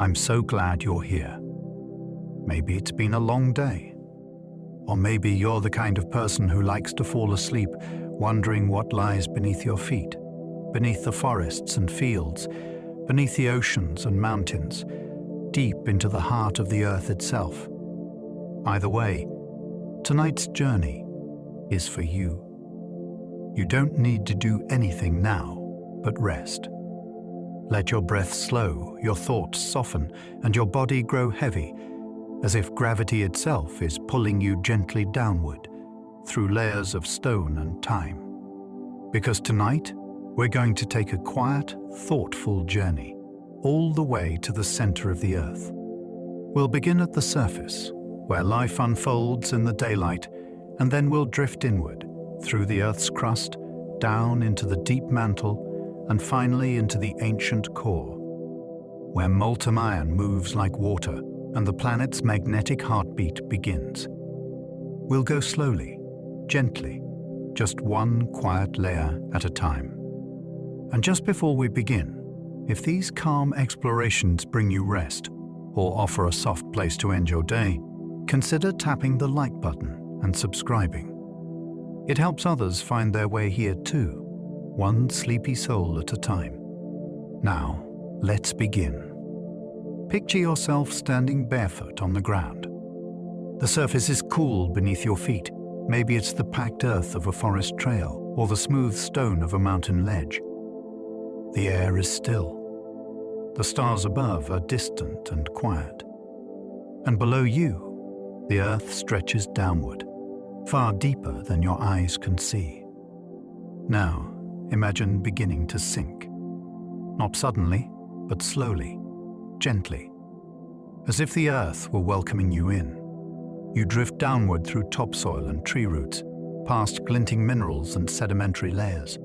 I'm so glad you're here. Maybe it's been a long day. Or maybe you're the kind of person who likes to fall asleep, wondering what lies beneath your feet, beneath the forests and fields, beneath the oceans and mountains, deep into the heart of the earth itself. Either way, tonight's journey is for you. You don't need to do anything now but rest. Let your breath slow, your thoughts soften, and your body grow heavy, as if gravity itself is pulling you gently downward through layers of stone and time. Because tonight, we're going to take a quiet, thoughtful journey all the way to the center of the Earth. We'll begin at the surface, where life unfolds in the daylight, and then we'll drift inward through the Earth's crust, down into the deep mantle, and finally into the ancient core, where molten iron moves like water and the planet's magnetic heartbeat begins. We'll go slowly, gently, just one quiet layer at a time. And just before we begin, if these calm explorations bring you rest or offer a soft place to end your day, consider tapping the like button and subscribing. It helps others find their way here too, one sleepy soul at a time. Now, let's begin. Picture yourself standing barefoot on the ground. The surface is cool beneath your feet. Maybe it's the packed earth of a forest trail or the smooth stone of a mountain ledge. The air is still. The stars above are distant and quiet. And below you, the earth stretches downward, far deeper than your eyes can see. Now, imagine beginning to sink. Not suddenly, but slowly, gently, as if the earth were welcoming you in. You drift downward through topsoil and tree roots, past glinting minerals and sedimentary layers.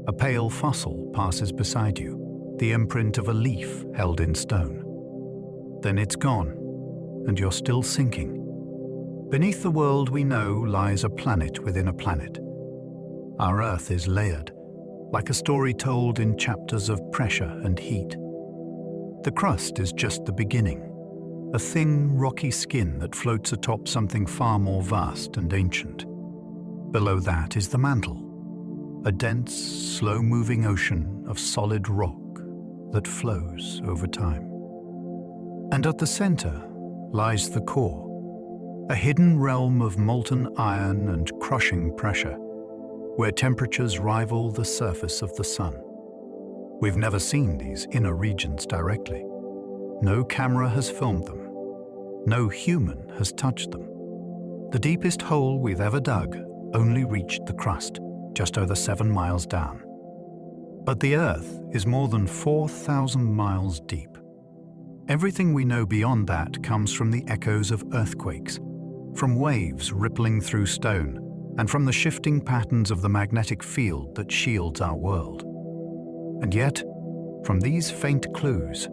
A pale fossil passes beside you, the imprint of a leaf held in stone. Then it's gone, and you're still sinking. Beneath the world we know lies a planet within a planet. Our Earth is layered, like a story told in chapters of pressure and heat. The crust is just the beginning, a thin, rocky skin that floats atop something far more vast and ancient. Below that is the mantle, a dense, slow-moving ocean of solid rock that flows over time. And at the center lies the core, a hidden realm of molten iron and crushing pressure, where temperatures rival the surface of the sun. We've never seen these inner regions directly. No camera has filmed them. No human has touched them. The deepest hole we've ever dug only reached the crust, just over 7 miles down. But the Earth is more than 4,000 miles deep. Everything we know beyond that comes from the echoes of earthquakes, from waves rippling through stone, and from the shifting patterns of the magnetic field that shields our world. And yet, from these faint clues,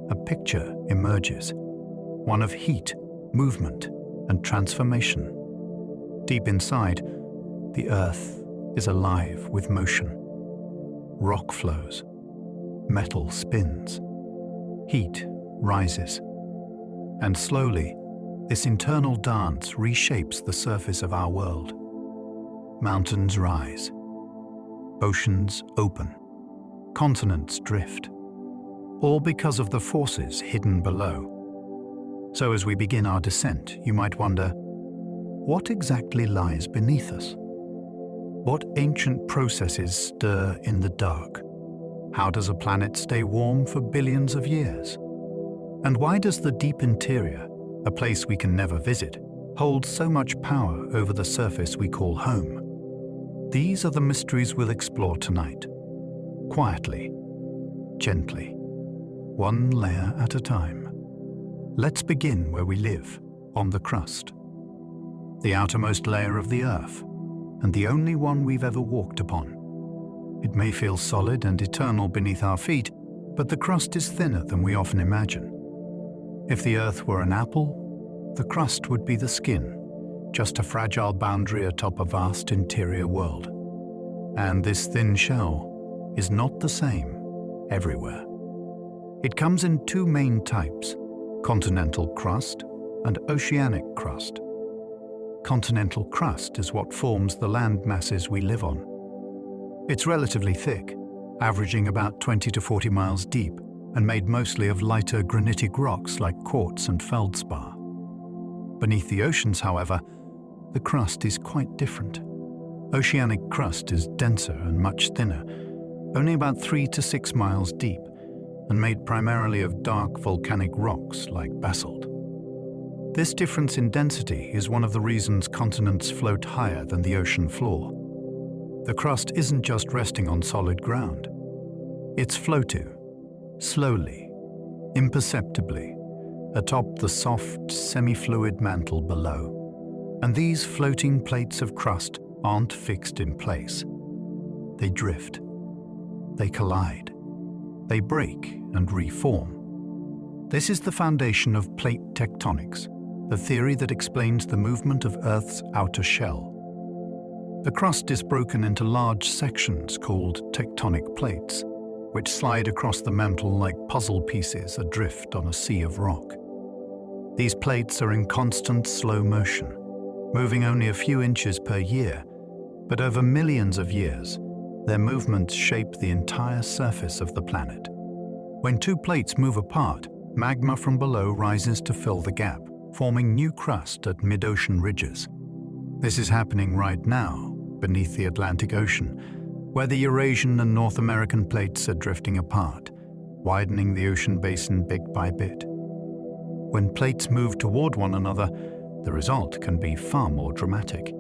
a picture emerges, one of heat, movement, and transformation. Deep inside, the Earth is alive with motion. Rock flows, metal spins, heat rises, and slowly, this internal dance reshapes the surface of our world. Mountains rise, oceans open, continents drift, all because of the forces hidden below. So as we begin our descent, you might wonder, what exactly lies beneath us? What ancient processes stir in the dark? How does a planet stay warm for billions of years? And why does the deep interior, a place we can never visit, hold so much power over the surface we call home? These are the mysteries we'll explore tonight. Quietly, gently, one layer at a time. Let's begin where we live, on the crust. The outermost layer of the Earth, and the only one we've ever walked upon. It may feel solid and eternal beneath our feet, but the crust is thinner than we often imagine. If the Earth were an apple, the crust would be the skin, just a fragile boundary atop a vast interior world. And this thin shell is not the same everywhere. It comes in two main types: continental crust and oceanic crust. Continental crust is what forms the land masses we live on. It's relatively thick, averaging about 20 to 40 miles deep, and made mostly of lighter granitic rocks like quartz and feldspar. Beneath the oceans, however, the crust is quite different. Oceanic crust is denser and much thinner, only about 3 to 6 miles deep, and made primarily of dark volcanic rocks like basalt. This difference in density is one of the reasons continents float higher than the ocean floor. The crust isn't just resting on solid ground. It's floating, slowly, imperceptibly, atop the soft, semi-fluid mantle below. And these floating plates of crust aren't fixed in place. They drift. They collide. They break and reform. This is the foundation of plate tectonics, the theory that explains the movement of Earth's outer shell. The crust is broken into large sections called tectonic plates, which slide across the mantle like puzzle pieces adrift on a sea of rock. These plates are in constant slow motion, moving only a few inches per year, but over millions of years, their movements shape the entire surface of the planet. When two plates move apart, magma from below rises to fill the gap, forming new crust at mid-ocean ridges. This is happening right now, beneath the Atlantic Ocean, where the Eurasian and North American plates are drifting apart, widening the ocean basin bit by bit. When plates move toward one another, the result can be far more dramatic.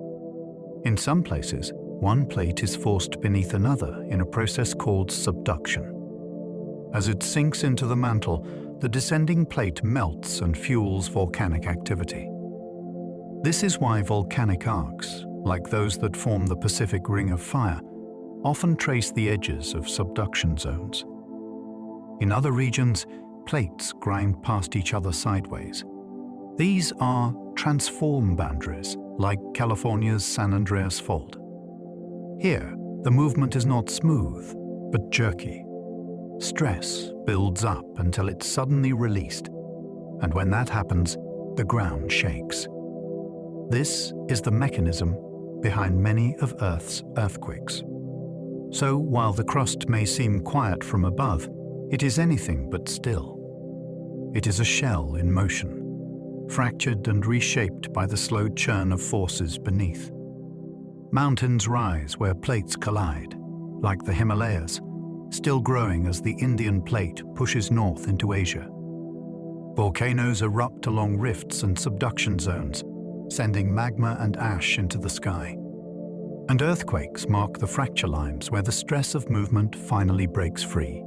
In some places, one plate is forced beneath another in a process called subduction. As it sinks into the mantle, the descending plate melts and fuels volcanic activity. This is why volcanic arcs, like those that form the Pacific Ring of Fire, often trace the edges of subduction zones. In other regions, plates grind past each other sideways. These are transform boundaries, like California's San Andreas Fault. Here, the movement is not smooth, but jerky. Stress builds up until it's suddenly released, and when that happens, the ground shakes. This is the mechanism behind many of Earth's earthquakes. So while the crust may seem quiet from above, it is anything but still. It is a shell in motion, fractured and reshaped by the slow churn of forces beneath. Mountains rise where plates collide, like the Himalayas, still growing as the Indian plate pushes north into Asia. Volcanoes erupt along rifts and subduction zones, sending magma and ash into the sky. And earthquakes mark the fracture lines where the stress of movement finally breaks free.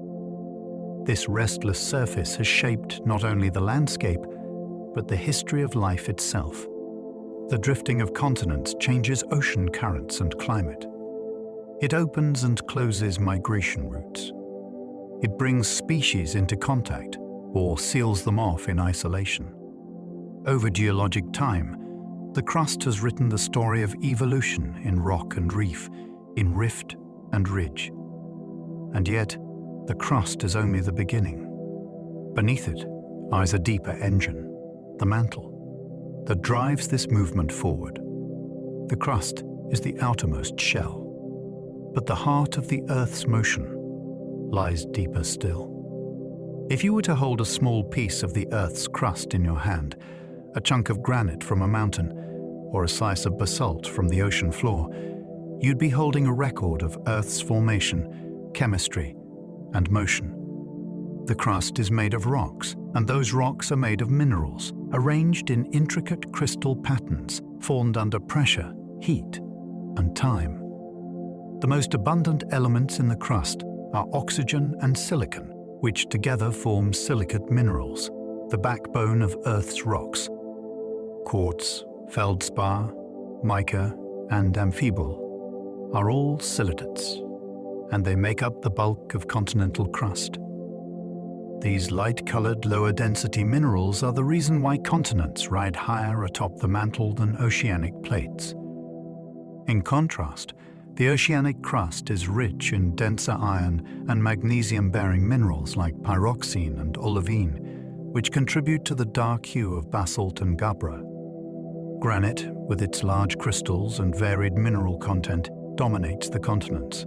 This restless surface has shaped not only the landscape, but the history of life itself. The drifting of continents changes ocean currents and climate. It opens and closes migration routes. It brings species into contact or seals them off in isolation. Over geologic time, the crust has written the story of evolution in rock and reef, in rift and ridge. And yet, the crust is only the beginning. Beneath it lies a deeper engine, the mantle, that drives this movement forward. The crust is the outermost shell, but the heart of the Earth's motion lies deeper still. If you were to hold a small piece of the Earth's crust in your hand, a chunk of granite from a mountain, or a slice of basalt from the ocean floor, you'd be holding a record of Earth's formation, chemistry, and motion. The crust is made of rocks, and those rocks are made of minerals, arranged in intricate crystal patterns, formed under pressure, heat, and time. The most abundant elements in the crust are oxygen and silicon, which together form silicate minerals, the backbone of Earth's rocks. Quartz, feldspar, mica, and amphibole are all silicates, and they make up the bulk of continental crust. These light-colored, lower-density minerals are the reason why continents ride higher atop the mantle than oceanic plates. In contrast, The oceanic crust is rich in denser iron and magnesium-bearing minerals like pyroxene and olivine, which contribute to the dark hue of basalt and gabbro. Granite, with its large crystals and varied mineral content, dominates the continents.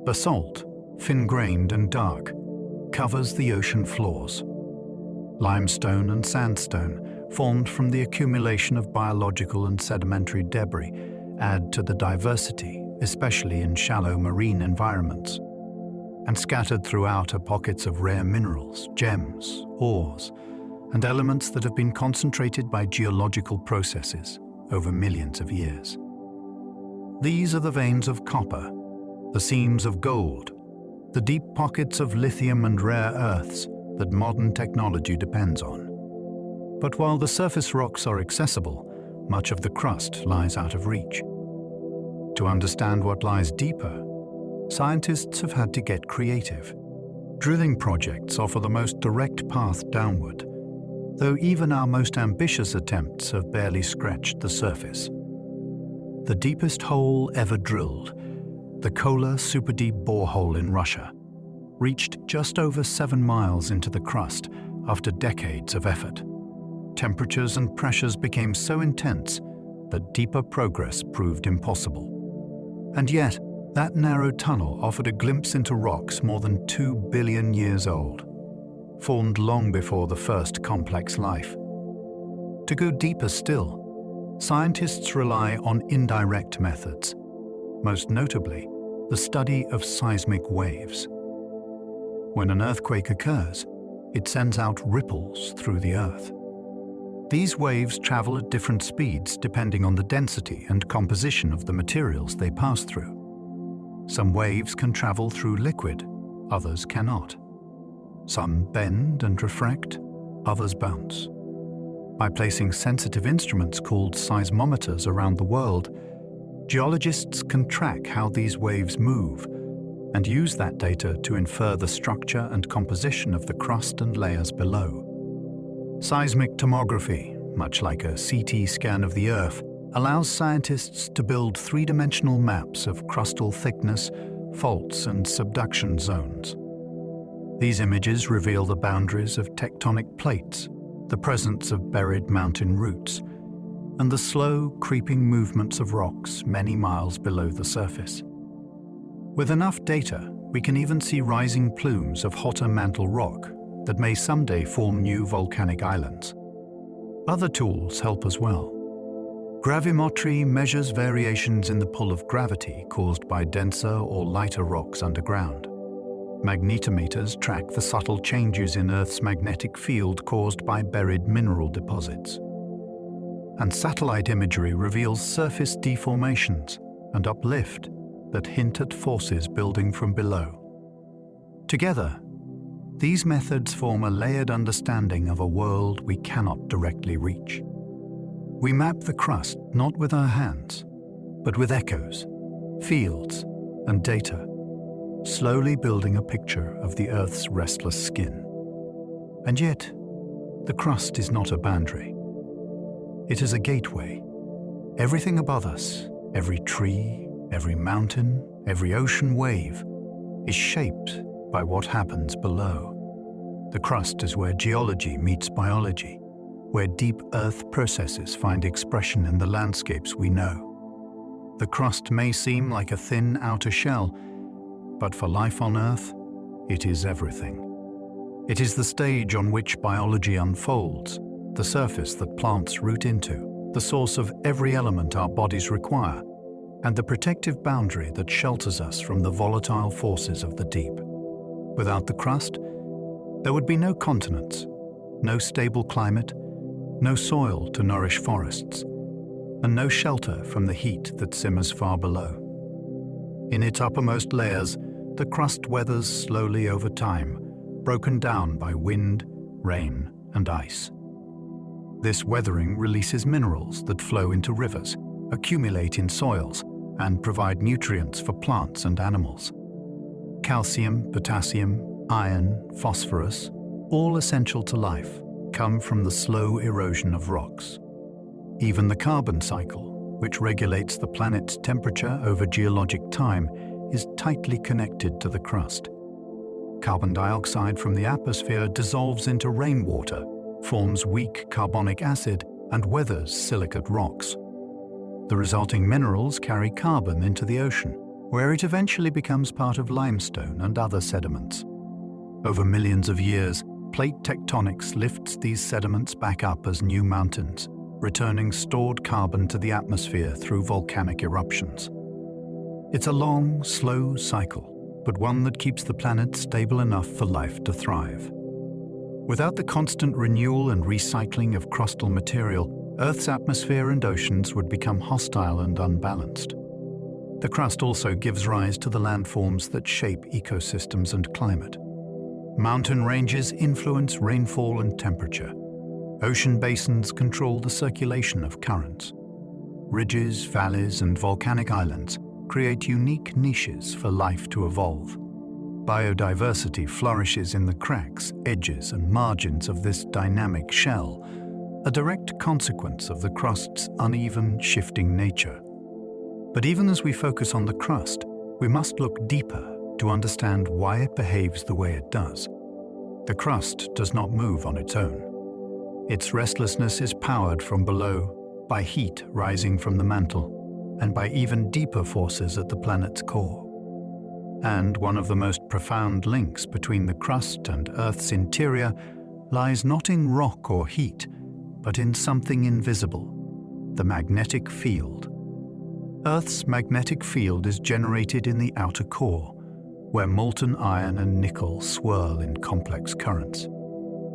Basalt, thin-grained and dark, covers the ocean floors. Limestone and sandstone, formed from the accumulation of biological and sedimentary debris, add to the diversity, especially in shallow marine environments. And scattered throughout are pockets of rare minerals, gems, ores, and elements that have been concentrated by geological processes over millions of years. These are the veins of copper, the seams of gold, the deep pockets of lithium and rare earths that modern technology depends on. But while the surface rocks are accessible, much of the crust lies out of reach. To understand what lies deeper, scientists have had to get creative. Drilling projects offer the most direct path downward, though even our most ambitious attempts have barely scratched the surface. The deepest hole ever drilled, the Kola super-deep borehole in Russia, reached just over 7 miles into the crust after decades of effort. Temperatures and pressures became so intense that deeper progress proved impossible. And yet, that narrow tunnel offered a glimpse into rocks more than 2 billion years old, formed long before the first complex life. To go deeper still, scientists rely on indirect methods, most notably the study of seismic waves. When an earthquake occurs, it sends out ripples through the earth. These waves travel at different speeds depending on the density and composition of the materials they pass through. Some waves can travel through liquid, others cannot. Some bend and refract, others bounce. By placing sensitive instruments called seismometers around the world, geologists can track how these waves move and use that data to infer the structure and composition of the crust and layers below. Seismic tomography, much like a CT scan of the Earth, allows scientists to build three-dimensional maps of crustal thickness, faults, and subduction zones. These images reveal the boundaries of tectonic plates, the presence of buried mountain roots, and the slow, creeping movements of rocks many miles below the surface. With enough data, we can even see rising plumes of hotter mantle rock that may someday form new volcanic islands. Other tools help as well. Gravimetry measures variations in the pull of gravity caused by denser or lighter rocks underground. Magnetometers track the subtle changes in Earth's magnetic field caused by buried mineral deposits. And satellite imagery reveals surface deformations and uplift that hint at forces building from below. Together, these methods form a layered understanding of a world we cannot directly reach. We map the crust not with our hands, but with echoes, fields, and data, slowly building a picture of the Earth's restless skin. And yet, the crust is not a boundary. It is a gateway. Everything above us, every tree, every mountain, every ocean wave, is shaped by what happens below. The crust is where geology meets biology, where deep Earth processes find expression in the landscapes we know. The crust may seem like a thin outer shell, but for life on Earth, it is everything. It is the stage on which biology unfolds, the surface that plants root into, the source of every element our bodies require, and the protective boundary that shelters us from the volatile forces of the deep. Without the crust, there would be no continents, no stable climate, no soil to nourish forests, and no shelter from the heat that simmers far below. In its uppermost layers, the crust weathers slowly over time, broken down by wind, rain, and ice. This weathering releases minerals that flow into rivers, accumulate in soils, and provide nutrients for plants and animals. Calcium, potassium, iron, phosphorus, all essential to life, come from the slow erosion of rocks. Even the carbon cycle, which regulates the planet's temperature over geologic time, is tightly connected to the crust. Carbon dioxide from the atmosphere dissolves into rainwater, forms weak carbonic acid, and weathers silicate rocks. The resulting minerals carry carbon into the ocean, where it eventually becomes part of limestone and other sediments. Over millions of years, plate tectonics lifts these sediments back up as new mountains, returning stored carbon to the atmosphere through volcanic eruptions. It's a long, slow cycle, but one that keeps the planet stable enough for life to thrive. Without the constant renewal and recycling of crustal material, Earth's atmosphere and oceans would become hostile and unbalanced. The crust also gives rise to the landforms that shape ecosystems and climate. Mountain ranges influence rainfall and temperature. Ocean basins control the circulation of currents. Ridges, valleys, and volcanic islands create unique niches for life to evolve. Biodiversity flourishes in the cracks, edges, and margins of this dynamic shell, a direct consequence of the crust's uneven, shifting nature. But even as we focus on the crust, we must look deeper to understand why it behaves the way it does. The crust does not move on its own. Its restlessness is powered from below by heat rising from the mantle and by even deeper forces at the planet's core. And one of the most profound links between the crust and Earth's interior lies not in rock or heat, but in something invisible, the magnetic field. Earth's magnetic field is generated in the outer core, where molten iron and nickel swirl in complex currents.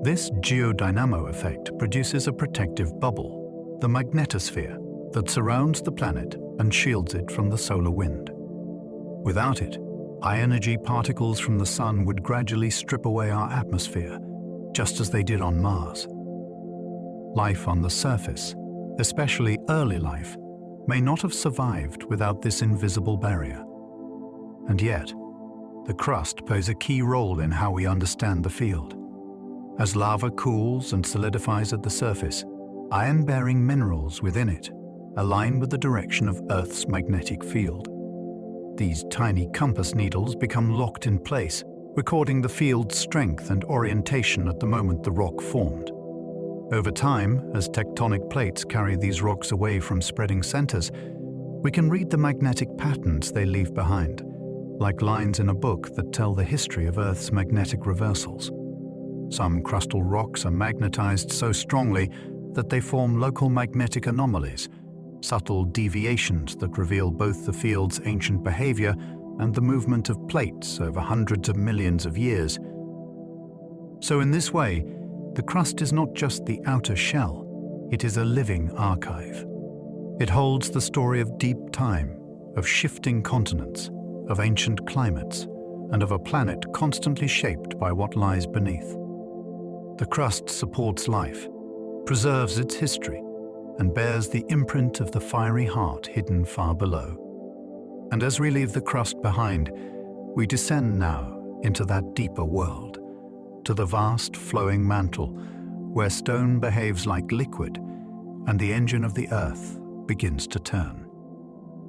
This geodynamo effect produces a protective bubble, the magnetosphere, that surrounds the planet and shields it from the solar wind. Without it, high-energy particles from the Sun would gradually strip away our atmosphere, just as they did on Mars. Life on the surface, especially early life, may not have survived without this invisible barrier. And yet, the crust plays a key role in how we understand the field. As lava cools and solidifies at the surface, iron-bearing minerals within it align with the direction of Earth's magnetic field. These tiny compass needles become locked in place, recording the field's strength and orientation at the moment the rock formed. Over time, as tectonic plates carry these rocks away from spreading centers, we can read the magnetic patterns they leave behind, like lines in a book that tell the history of Earth's magnetic reversals. Some crustal rocks are magnetized so strongly that they form local magnetic anomalies, subtle deviations that reveal both the field's ancient behavior and the movement of plates over hundreds of millions of years. So in this way, the crust is not just the outer shell, it is a living archive. It holds the story of deep time, of shifting continents, of ancient climates, and of a planet constantly shaped by what lies beneath. The crust supports life, preserves its history, and bears the imprint of the fiery heart hidden far below. And as we leave the crust behind, we descend now into that deeper world, to the vast flowing mantle, where stone behaves like liquid, and the engine of the earth begins to turn.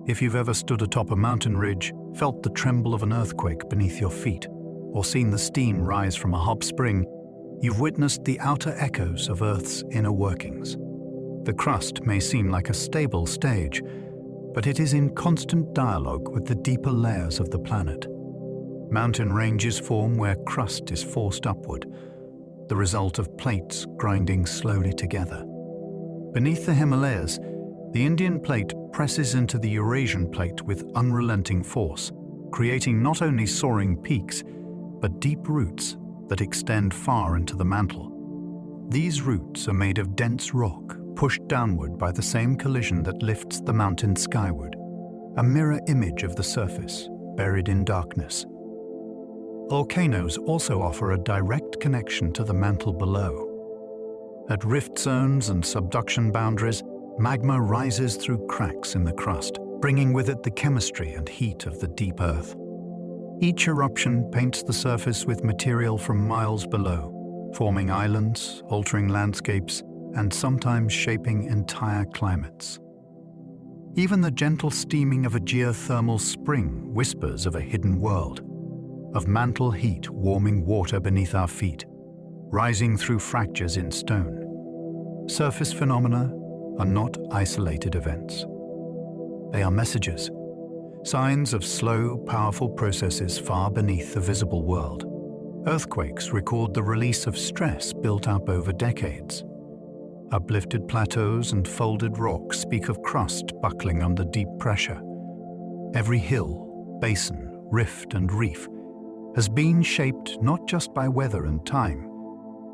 If you've ever stood atop a mountain ridge, felt the tremble of an earthquake beneath your feet, or seen the steam rise from a hot spring, you've witnessed the outer echoes of Earth's inner workings. The crust may seem like a stable stage, but it is in constant dialogue with the deeper layers of the planet. Mountain ranges form where crust is forced upward, the result of plates grinding slowly together. Beneath the Himalayas, the Indian plate presses into the Eurasian plate with unrelenting force, creating not only soaring peaks, but deep roots that extend far into the mantle. These roots are made of dense rock, pushed downward by the same collision that lifts the mountain skyward, a mirror image of the surface, buried in darkness. Volcanoes also offer a direct connection to the mantle below. At rift zones and subduction boundaries, magma rises through cracks in the crust, bringing with it the chemistry and heat of the deep earth. Each eruption paints the surface with material from miles below, forming islands, altering landscapes, and sometimes shaping entire climates. Even the gentle steaming of a geothermal spring whispers of a hidden world, of mantle heat warming water beneath our feet, rising through fractures in stone. Surface phenomena are not isolated events. They are messages, signs of slow, powerful processes far beneath the visible world. Earthquakes record the release of stress built up over decades. Uplifted plateaus and folded rocks speak of crust buckling under deep pressure. Every hill, basin, rift and reef has been shaped not just by weather and time,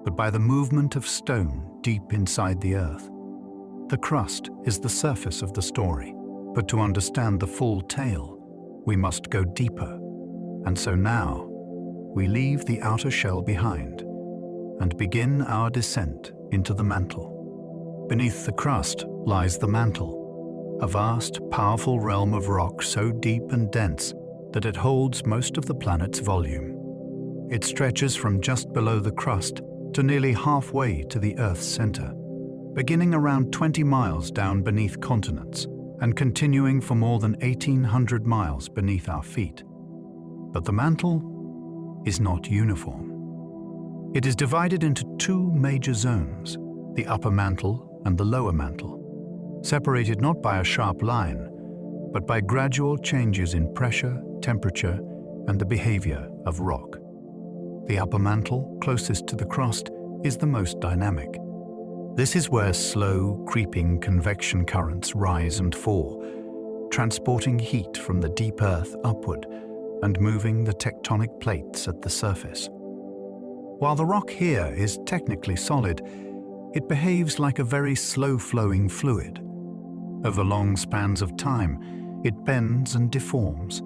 but by the movement of stone deep inside the earth. The crust is the surface of the story, but to understand the full tale, we must go deeper. And so now, we leave the outer shell behind and begin our descent into the mantle. Beneath the crust lies the mantle, a vast, powerful realm of rock so deep and dense that it holds most of the planet's volume. It stretches from just below the crust to nearly halfway to the Earth's center, beginning around 20 miles down beneath continents and continuing for more than 1,800 miles beneath our feet. But the mantle is not uniform. It is divided into two major zones, the upper mantle and the lower mantle, separated not by a sharp line, but by gradual changes in pressure, temperature, and the behavior of rock. The upper mantle, closest to the crust, is the most dynamic. This is where slow, creeping convection currents rise and fall, transporting heat from the deep earth upward and moving the tectonic plates at the surface. While the rock here is technically solid, it behaves like a very slow-flowing fluid. Over long spans of time, it bends and deforms,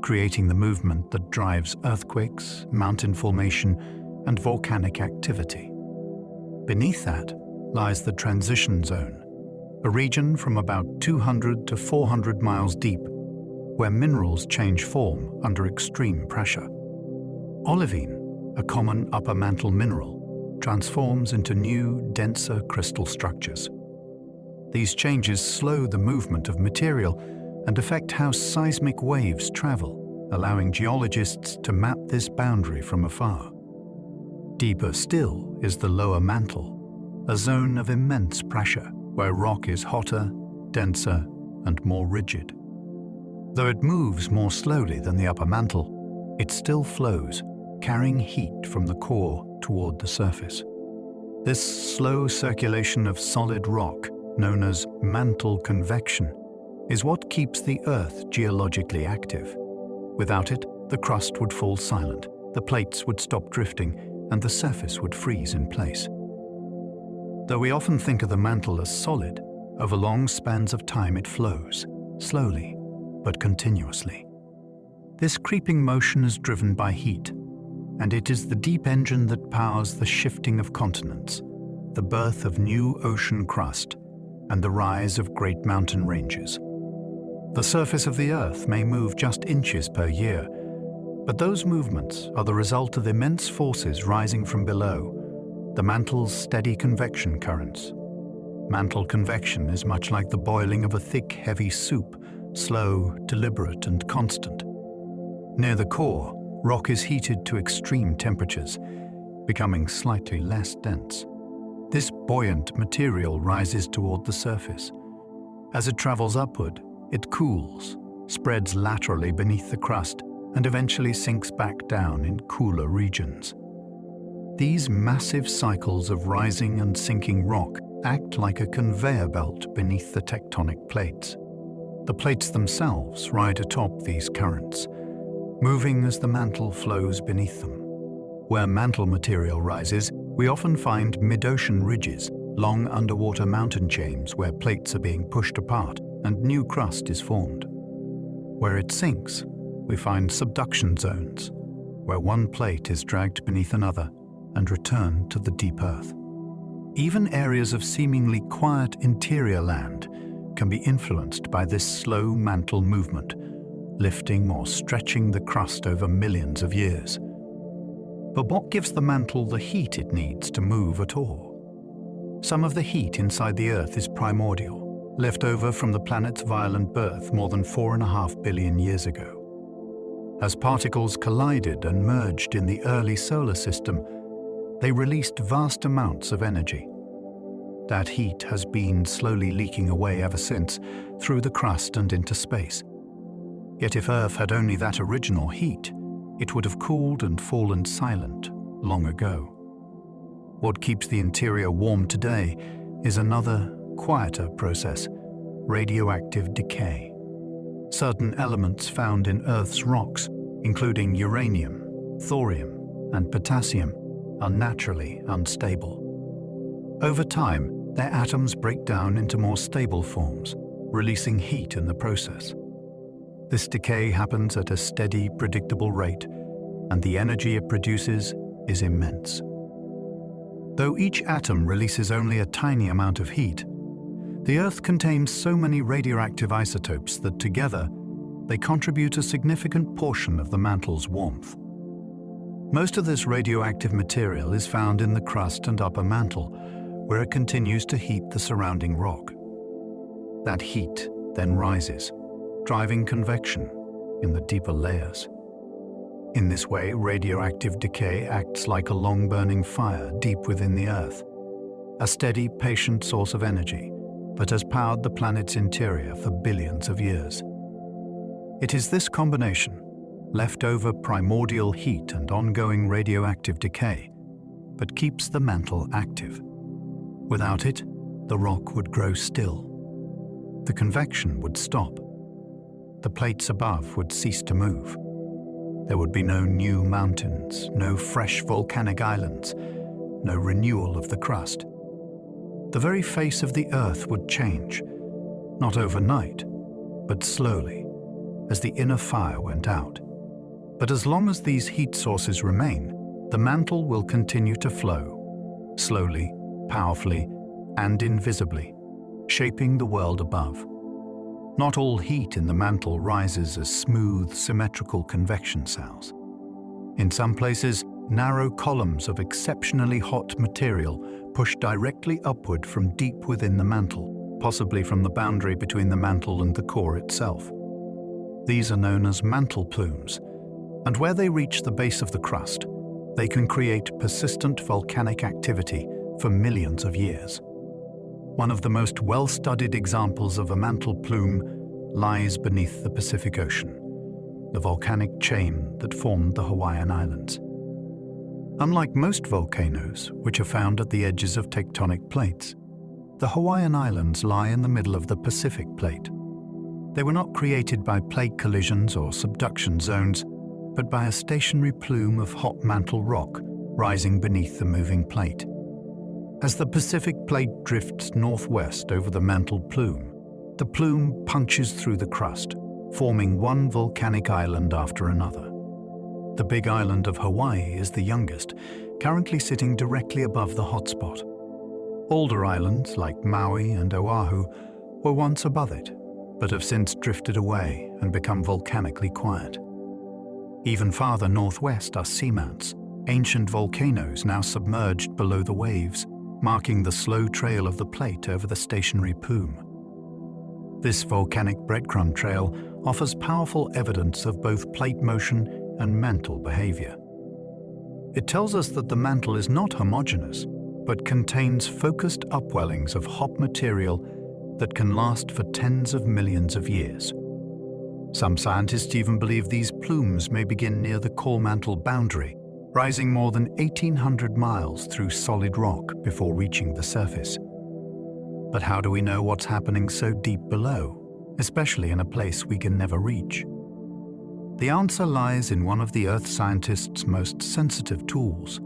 creating the movement that drives earthquakes, mountain formation, and volcanic activity. Beneath that lies the transition zone, a region from about 200 to 400 miles deep, where minerals change form under extreme pressure. Olivine, a common upper mantle mineral, transforms into new, denser crystal structures. These changes slow the movement of material and affect how seismic waves travel, allowing geologists to map this boundary from afar. Deeper still is the lower mantle, a zone of immense pressure, where rock is hotter, denser, and more rigid. Though it moves more slowly than the upper mantle, it still flows, carrying heat from the core toward the surface. This slow circulation of solid rock, known as mantle convection, is what keeps the Earth geologically active. Without it, the crust would fall silent, the plates would stop drifting, and the surface would freeze in place. Though we often think of the mantle as solid, over long spans of time it flows, slowly but continuously. This creeping motion is driven by heat, and it is the deep engine that powers the shifting of continents, the birth of new ocean crust, and the rise of great mountain ranges. The surface of the Earth may move just inches per year, but those movements are the result of immense forces rising from below, the mantle's steady convection currents. Mantle convection is much like the boiling of a thick, heavy soup, slow, deliberate, and constant. Near the core, rock is heated to extreme temperatures, becoming slightly less dense. This buoyant material rises toward the surface. As it travels upward, it cools, spreads laterally beneath the crust, and eventually sinks back down in cooler regions. These massive cycles of rising and sinking rock act like a conveyor belt beneath the tectonic plates. The plates themselves ride atop these currents, moving as the mantle flows beneath them. Where mantle material rises, we often find mid-ocean ridges, long underwater mountain chains where plates are being pushed apart and new crust is formed. Where it sinks, we find subduction zones, where one plate is dragged beneath another and returned to the deep earth. Even areas of seemingly quiet interior land can be influenced by this slow mantle movement, lifting or stretching the crust over millions of years. But what gives the mantle the heat it needs to move at all? Some of the heat inside the Earth is primordial, left over from the planet's violent birth more than 4.5 billion years ago. As particles collided and merged in the early solar system, they released vast amounts of energy. That heat has been slowly leaking away ever since, through the crust and into space. Yet if Earth had only that original heat, it would have cooled and fallen silent long ago. What keeps the interior warm today is another, quieter process: radioactive decay. Certain elements found in Earth's rocks, including uranium, thorium, and potassium, are naturally unstable. Over time, their atoms break down into more stable forms, releasing heat in the process. This decay happens at a steady, predictable rate, and the energy it produces is immense. Though each atom releases only a tiny amount of heat, the Earth contains so many radioactive isotopes that together they contribute a significant portion of the mantle's warmth. Most of this radioactive material is found in the crust and upper mantle, where it continues to heat the surrounding rock. That heat then rises, driving convection in the deeper layers. In this way, radioactive decay acts like a long-burning fire deep within the Earth, a steady, patient source of energy that has powered the planet's interior for billions of years. It is this combination, leftover primordial heat and ongoing radioactive decay, that keeps the mantle active. Without it, the rock would grow still. The convection would stop. The plates above would cease to move. There would be no new mountains, no fresh volcanic islands, no renewal of the crust. The very face of the Earth would change, not overnight, but slowly, as the inner fire went out. But as long as these heat sources remain, the mantle will continue to flow, slowly, powerfully, and invisibly, shaping the world above. Not all heat in the mantle rises as smooth, symmetrical convection cells. In some places, narrow columns of exceptionally hot material push directly upward from deep within the mantle, possibly from the boundary between the mantle and the core itself. These are known as mantle plumes, and where they reach the base of the crust, they can create persistent volcanic activity for millions of years. One of the most well-studied examples of a mantle plume lies beneath the Pacific Ocean, the volcanic chain that formed the Hawaiian Islands. Unlike most volcanoes, which are found at the edges of tectonic plates, the Hawaiian Islands lie in the middle of the Pacific Plate. They were not created by plate collisions or subduction zones, but by a stationary plume of hot mantle rock rising beneath the moving plate. As the Pacific Plate drifts northwest over the mantle plume, the plume punches through the crust, forming one volcanic island after another. The Big Island of Hawaii is the youngest, currently sitting directly above the hotspot. Older islands like Maui and Oahu were once above it, but have since drifted away and become volcanically quiet. Even farther northwest are seamounts, ancient volcanoes now submerged below the waves, marking the slow trail of the plate over the stationary plume. This volcanic breadcrumb trail offers powerful evidence of both plate motion and mantle behavior. It tells us that the mantle is not homogeneous, but contains focused upwellings of hot material that can last for tens of millions of years. Some scientists even believe these plumes may begin near the core mantle boundary, rising more than 1,800 miles through solid rock before reaching the surface. But how do we know what's happening so deep below, especially in a place we can never reach? The answer lies in one of the Earth scientists' most sensitive tools: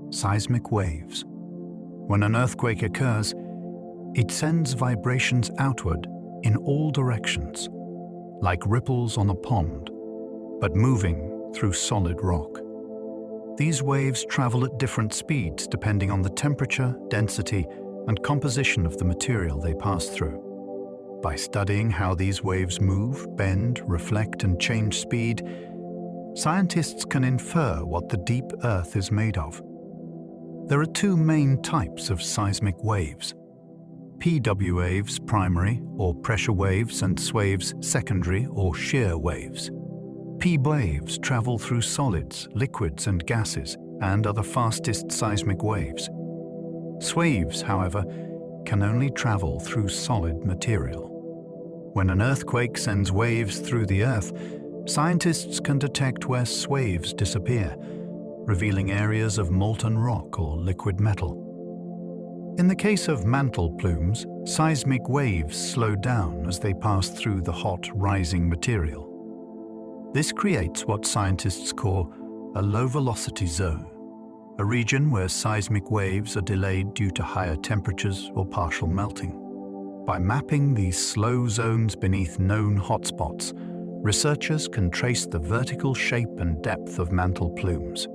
seismic waves. When an earthquake occurs, it sends vibrations outward in all directions, like ripples on a pond, but moving through solid rock. These waves travel at different speeds depending on the temperature, density, and composition of the material they pass through. By studying how these waves move, bend, reflect, and change speed, scientists can infer what the deep Earth is made of. There are two main types of seismic waves: PW waves primary or pressure waves and swaves secondary or shear waves. P waves travel through solids, liquids and gases and are the fastest seismic waves. Swaves, however, can only travel through solid material. When an earthquake sends waves through the Earth, scientists can detect where swaves disappear, revealing areas of molten rock or liquid metal. In the case of mantle plumes, seismic waves slow down as they pass through the hot, rising material. This creates what scientists call a low-velocity zone, a region where seismic waves are delayed due to higher temperatures or partial melting. By mapping these slow zones beneath known hotspots, researchers can trace the vertical shape and depth of mantle plumes.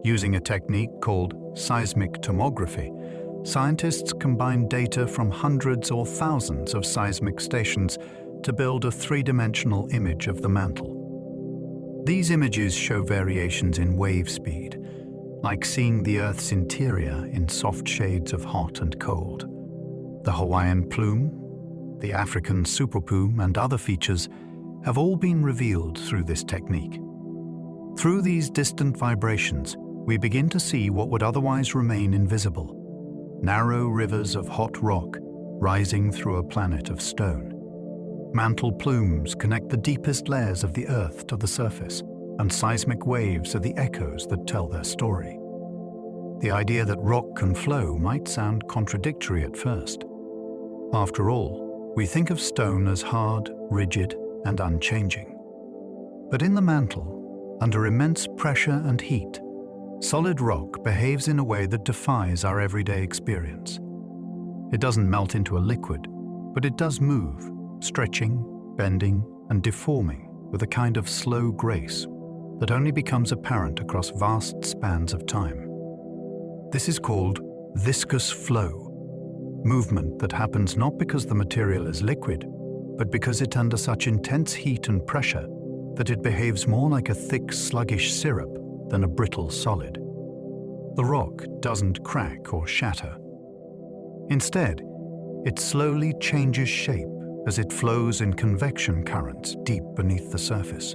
Using a technique called seismic tomography, scientists combine data from hundreds or thousands of seismic stations to build a three-dimensional image of the mantle. These images show variations in wave speed, like seeing the Earth's interior in soft shades of hot and cold. The Hawaiian plume, the African superplume, and other features have all been revealed through this technique. Through these distant vibrations, we begin to see what would otherwise remain invisible: narrow rivers of hot rock rising through a planet of stone. Mantle plumes connect the deepest layers of the Earth to the surface, and seismic waves are the echoes that tell their story. The idea that rock can flow might sound contradictory at first. After all, we think of stone as hard, rigid, and unchanging. But in the mantle, under immense pressure and heat, solid rock behaves in a way that defies our everyday experience. It doesn't melt into a liquid, but it does move, stretching, bending, and deforming with a kind of slow grace that only becomes apparent across vast spans of time. This is called viscous flow, movement that happens not because the material is liquid, but because it's under such intense heat and pressure that it behaves more like a thick, sluggish syrup than a brittle solid. The rock doesn't crack or shatter. Instead, it slowly changes shape as it flows in convection currents deep beneath the surface.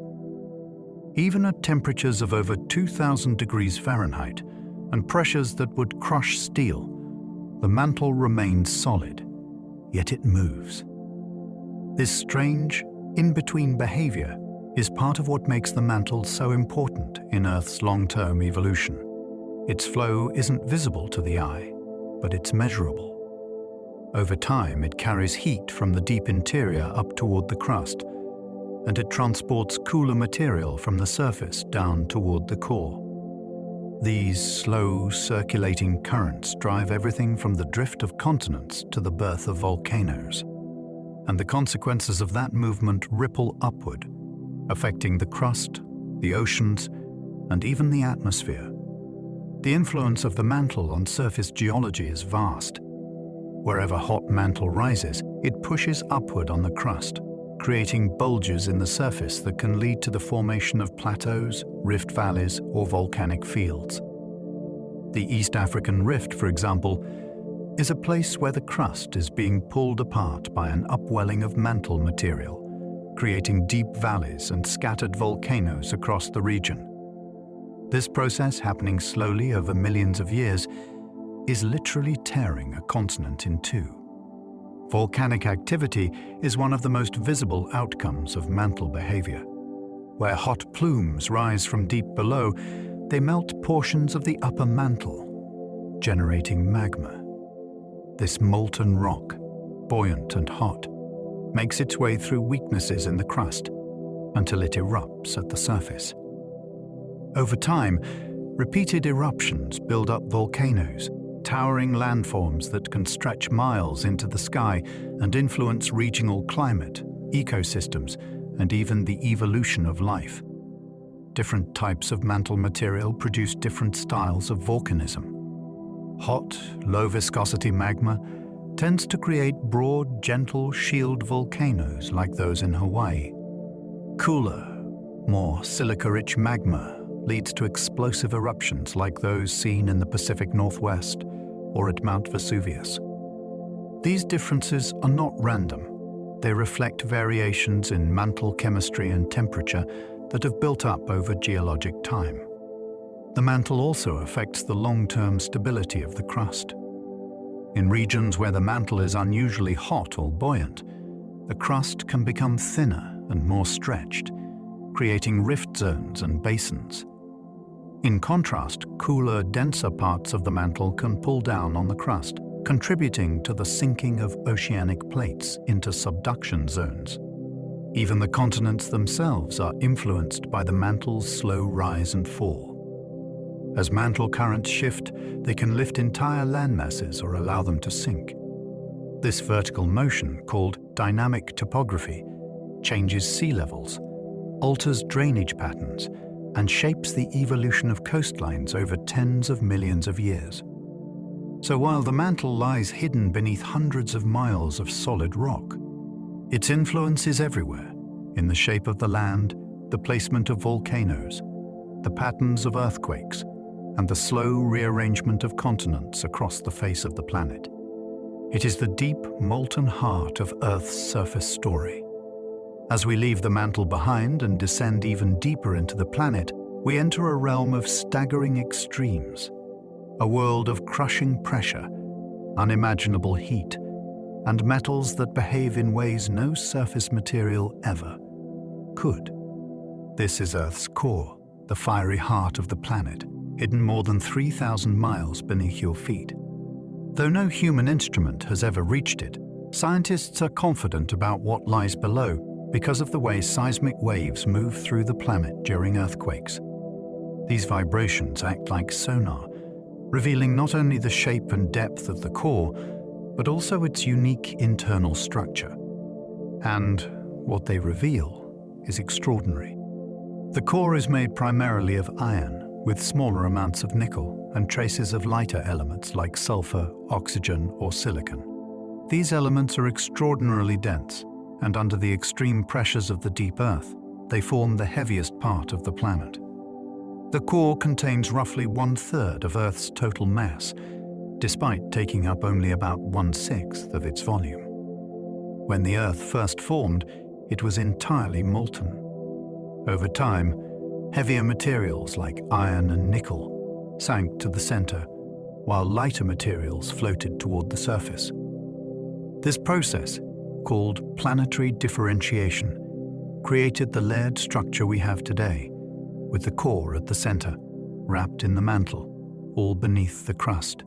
Even at temperatures of over 2,000 degrees Fahrenheit and pressures that would crush steel, the mantle remains solid, yet it moves. This strange, in-between behavior is part of what makes the mantle so important in Earth's long-term evolution. Its flow isn't visible to the eye, but it's measurable. Over time, it carries heat from the deep interior up toward the crust, and it transports cooler material from the surface down toward the core. These slow, circulating currents drive everything from the drift of continents to the birth of volcanoes. And the consequences of that movement ripple upward, affecting the crust, the oceans, and even the atmosphere. The influence of the mantle on surface geology is vast. Wherever hot mantle rises, it pushes upward on the crust, creating bulges in the surface that can lead to the formation of plateaus, rift valleys, or volcanic fields. The East African Rift, for example, is a place where the crust is being pulled apart by an upwelling of mantle material, creating deep valleys and scattered volcanoes across the region. This process, happening slowly over millions of years, is literally tearing a continent in two. Volcanic activity is one of the most visible outcomes of mantle behavior. Where hot plumes rise from deep below, they melt portions of the upper mantle, generating magma. This molten rock, buoyant and hot, makes its way through weaknesses in the crust until it erupts at the surface. Over time, repeated eruptions build up volcanoes, towering landforms that can stretch miles into the sky and influence regional climate, ecosystems, and even the evolution of life. Different types of mantle material produce different styles of volcanism. Hot, low-viscosity magma tends to create broad, gentle shield volcanoes like those in Hawaii. Cooler, more silica-rich magma leads to explosive eruptions like those seen in the Pacific Northwest or at Mount Vesuvius. These differences are not random. They reflect variations in mantle chemistry and temperature that have built up over geologic time. The mantle also affects the long-term stability of the crust. In regions where the mantle is unusually hot or buoyant, the crust can become thinner and more stretched, creating rift zones and basins. In contrast, cooler, denser parts of the mantle can pull down on the crust, contributing to the sinking of oceanic plates into subduction zones. Even the continents themselves are influenced by the mantle's slow rise and fall. As mantle currents shift, they can lift entire landmasses or allow them to sink. This vertical motion, called dynamic topography, changes sea levels, alters drainage patterns, and shapes the evolution of coastlines over tens of millions of years. So while the mantle lies hidden beneath hundreds of miles of solid rock, its influence is everywhere, in the shape of the land, the placement of volcanoes, the patterns of earthquakes, and the slow rearrangement of continents across the face of the planet. It is the deep, molten heart of Earth's surface story. As we leave the mantle behind and descend even deeper into the planet, we enter a realm of staggering extremes, a world of crushing pressure, unimaginable heat, and metals that behave in ways no surface material ever could. This is Earth's core, the fiery heart of the planet, hidden more than 3,000 miles beneath your feet. Though no human instrument has ever reached it, scientists are confident about what lies below because of the way seismic waves move through the planet during earthquakes. These vibrations act like sonar, revealing not only the shape and depth of the core, but also its unique internal structure. And what they reveal is extraordinary. The core is made primarily of iron, with smaller amounts of nickel and traces of lighter elements like sulfur, oxygen, or silicon. These elements are extraordinarily dense, and under the extreme pressures of the deep Earth, they form the heaviest part of the planet. The core contains roughly 1/3 of Earth's total mass, despite taking up only about 1/6 of its volume. When the Earth first formed, it was entirely molten. Over time, heavier materials like iron and nickel sank to the center, while lighter materials floated toward the surface. This process, called planetary differentiation, created the layered structure we have today, with the core at the center, wrapped in the mantle, all beneath the crust.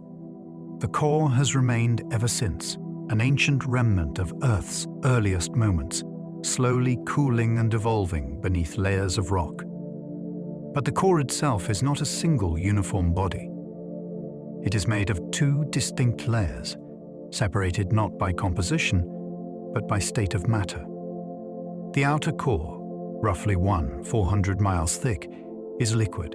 The core has remained ever since, an ancient remnant of Earth's earliest moments, slowly cooling and evolving beneath layers of rock. But the core itself is not a single uniform body. It is made of two distinct layers, separated not by composition, but by state of matter. The outer core, roughly 400 miles thick, is liquid.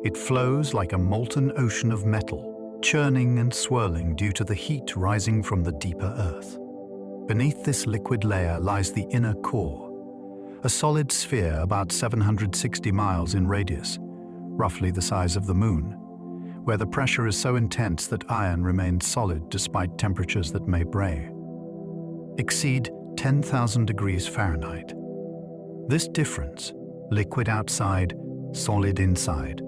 It flows like a molten ocean of metal, churning and swirling due to the heat rising from the deeper Earth. Beneath this liquid layer lies the inner core, a solid sphere about 760 miles in radius, roughly the size of the Moon, where the pressure is so intense that iron remains solid despite temperatures that may exceed 10,000 degrees Fahrenheit. This difference, liquid outside, solid inside,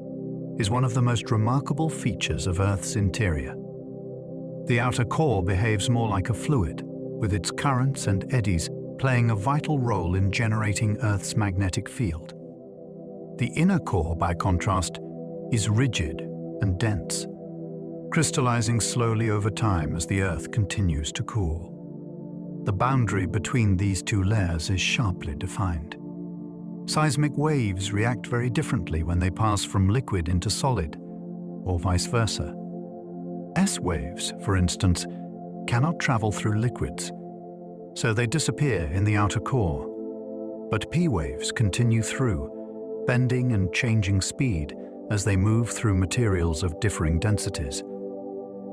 is one of the most remarkable features of Earth's interior. The outer core behaves more like a fluid, with its currents and eddies playing a vital role in generating Earth's magnetic field. The inner core, by contrast, is rigid and dense, crystallizing slowly over time as the Earth continues to cool. The boundary between these two layers is sharply defined. Seismic waves react very differently when they pass from liquid into solid, or vice versa. S waves, for instance, cannot travel through liquids, so they disappear in the outer core. But P waves continue through, bending and changing speed as they move through materials of differing densities.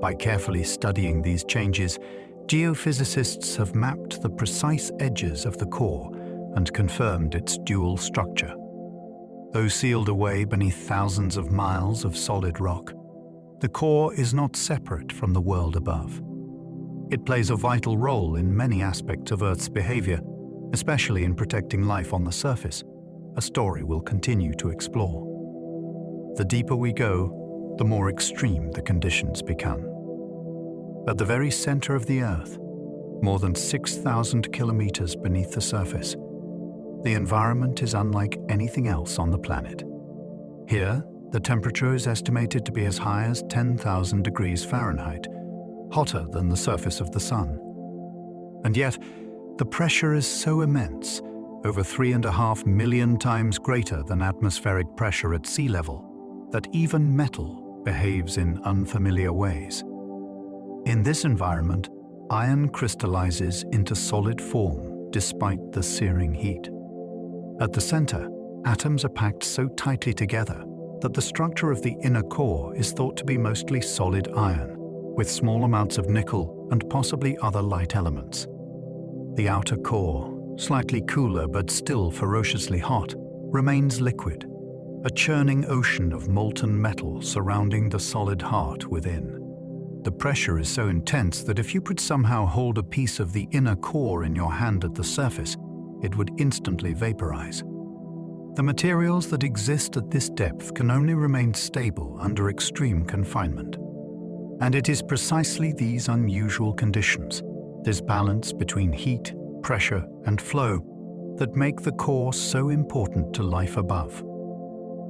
By carefully studying these changes, geophysicists have mapped the precise edges of the core and confirmed its dual structure. Though sealed away beneath thousands of miles of solid rock, the core is not separate from the world above. It plays a vital role in many aspects of Earth's behavior, especially in protecting life on the surface, a story we'll continue to explore. The deeper we go, the more extreme the conditions become. At the very center of the Earth, more than 6,000 kilometers beneath the surface, the environment is unlike anything else on the planet. Here, the temperature is estimated to be as high as 10,000 degrees Fahrenheit, hotter than the surface of the Sun. And yet, the pressure is so immense, over 3.5 million times greater than atmospheric pressure at sea level, that even metal behaves in unfamiliar ways. In this environment, iron crystallizes into solid form despite the searing heat. At the center, atoms are packed so tightly together that the structure of the inner core is thought to be mostly solid iron, with small amounts of nickel and possibly other light elements. The outer core, slightly cooler but still ferociously hot, remains liquid, a churning ocean of molten metal surrounding the solid heart within. The pressure is so intense that if you could somehow hold a piece of the inner core in your hand at the surface, it would instantly vaporize. The materials that exist at this depth can only remain stable under extreme confinement. And it is precisely these unusual conditions, this balance between heat, pressure, and flow, that make the core so important to life above.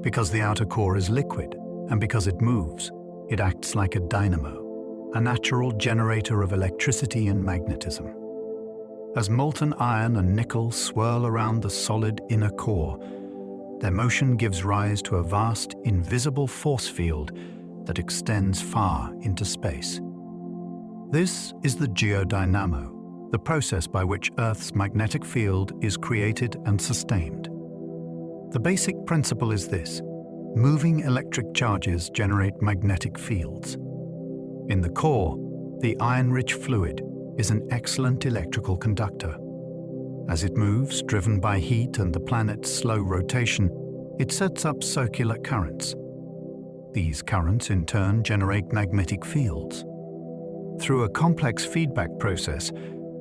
Because the outer core is liquid, and because it moves, it acts like a dynamo, a natural generator of electricity and magnetism. As molten iron and nickel swirl around the solid inner core, their motion gives rise to a vast, invisible force field that extends far into space. This is the geodynamo, the process by which Earth's magnetic field is created and sustained. The basic principle is this: moving electric charges generate magnetic fields. In the core, the iron-rich fluid is an excellent electrical conductor. As it moves, driven by heat and the planet's slow rotation, it sets up circular currents. These currents, in turn, generate magnetic fields. Through a complex feedback process,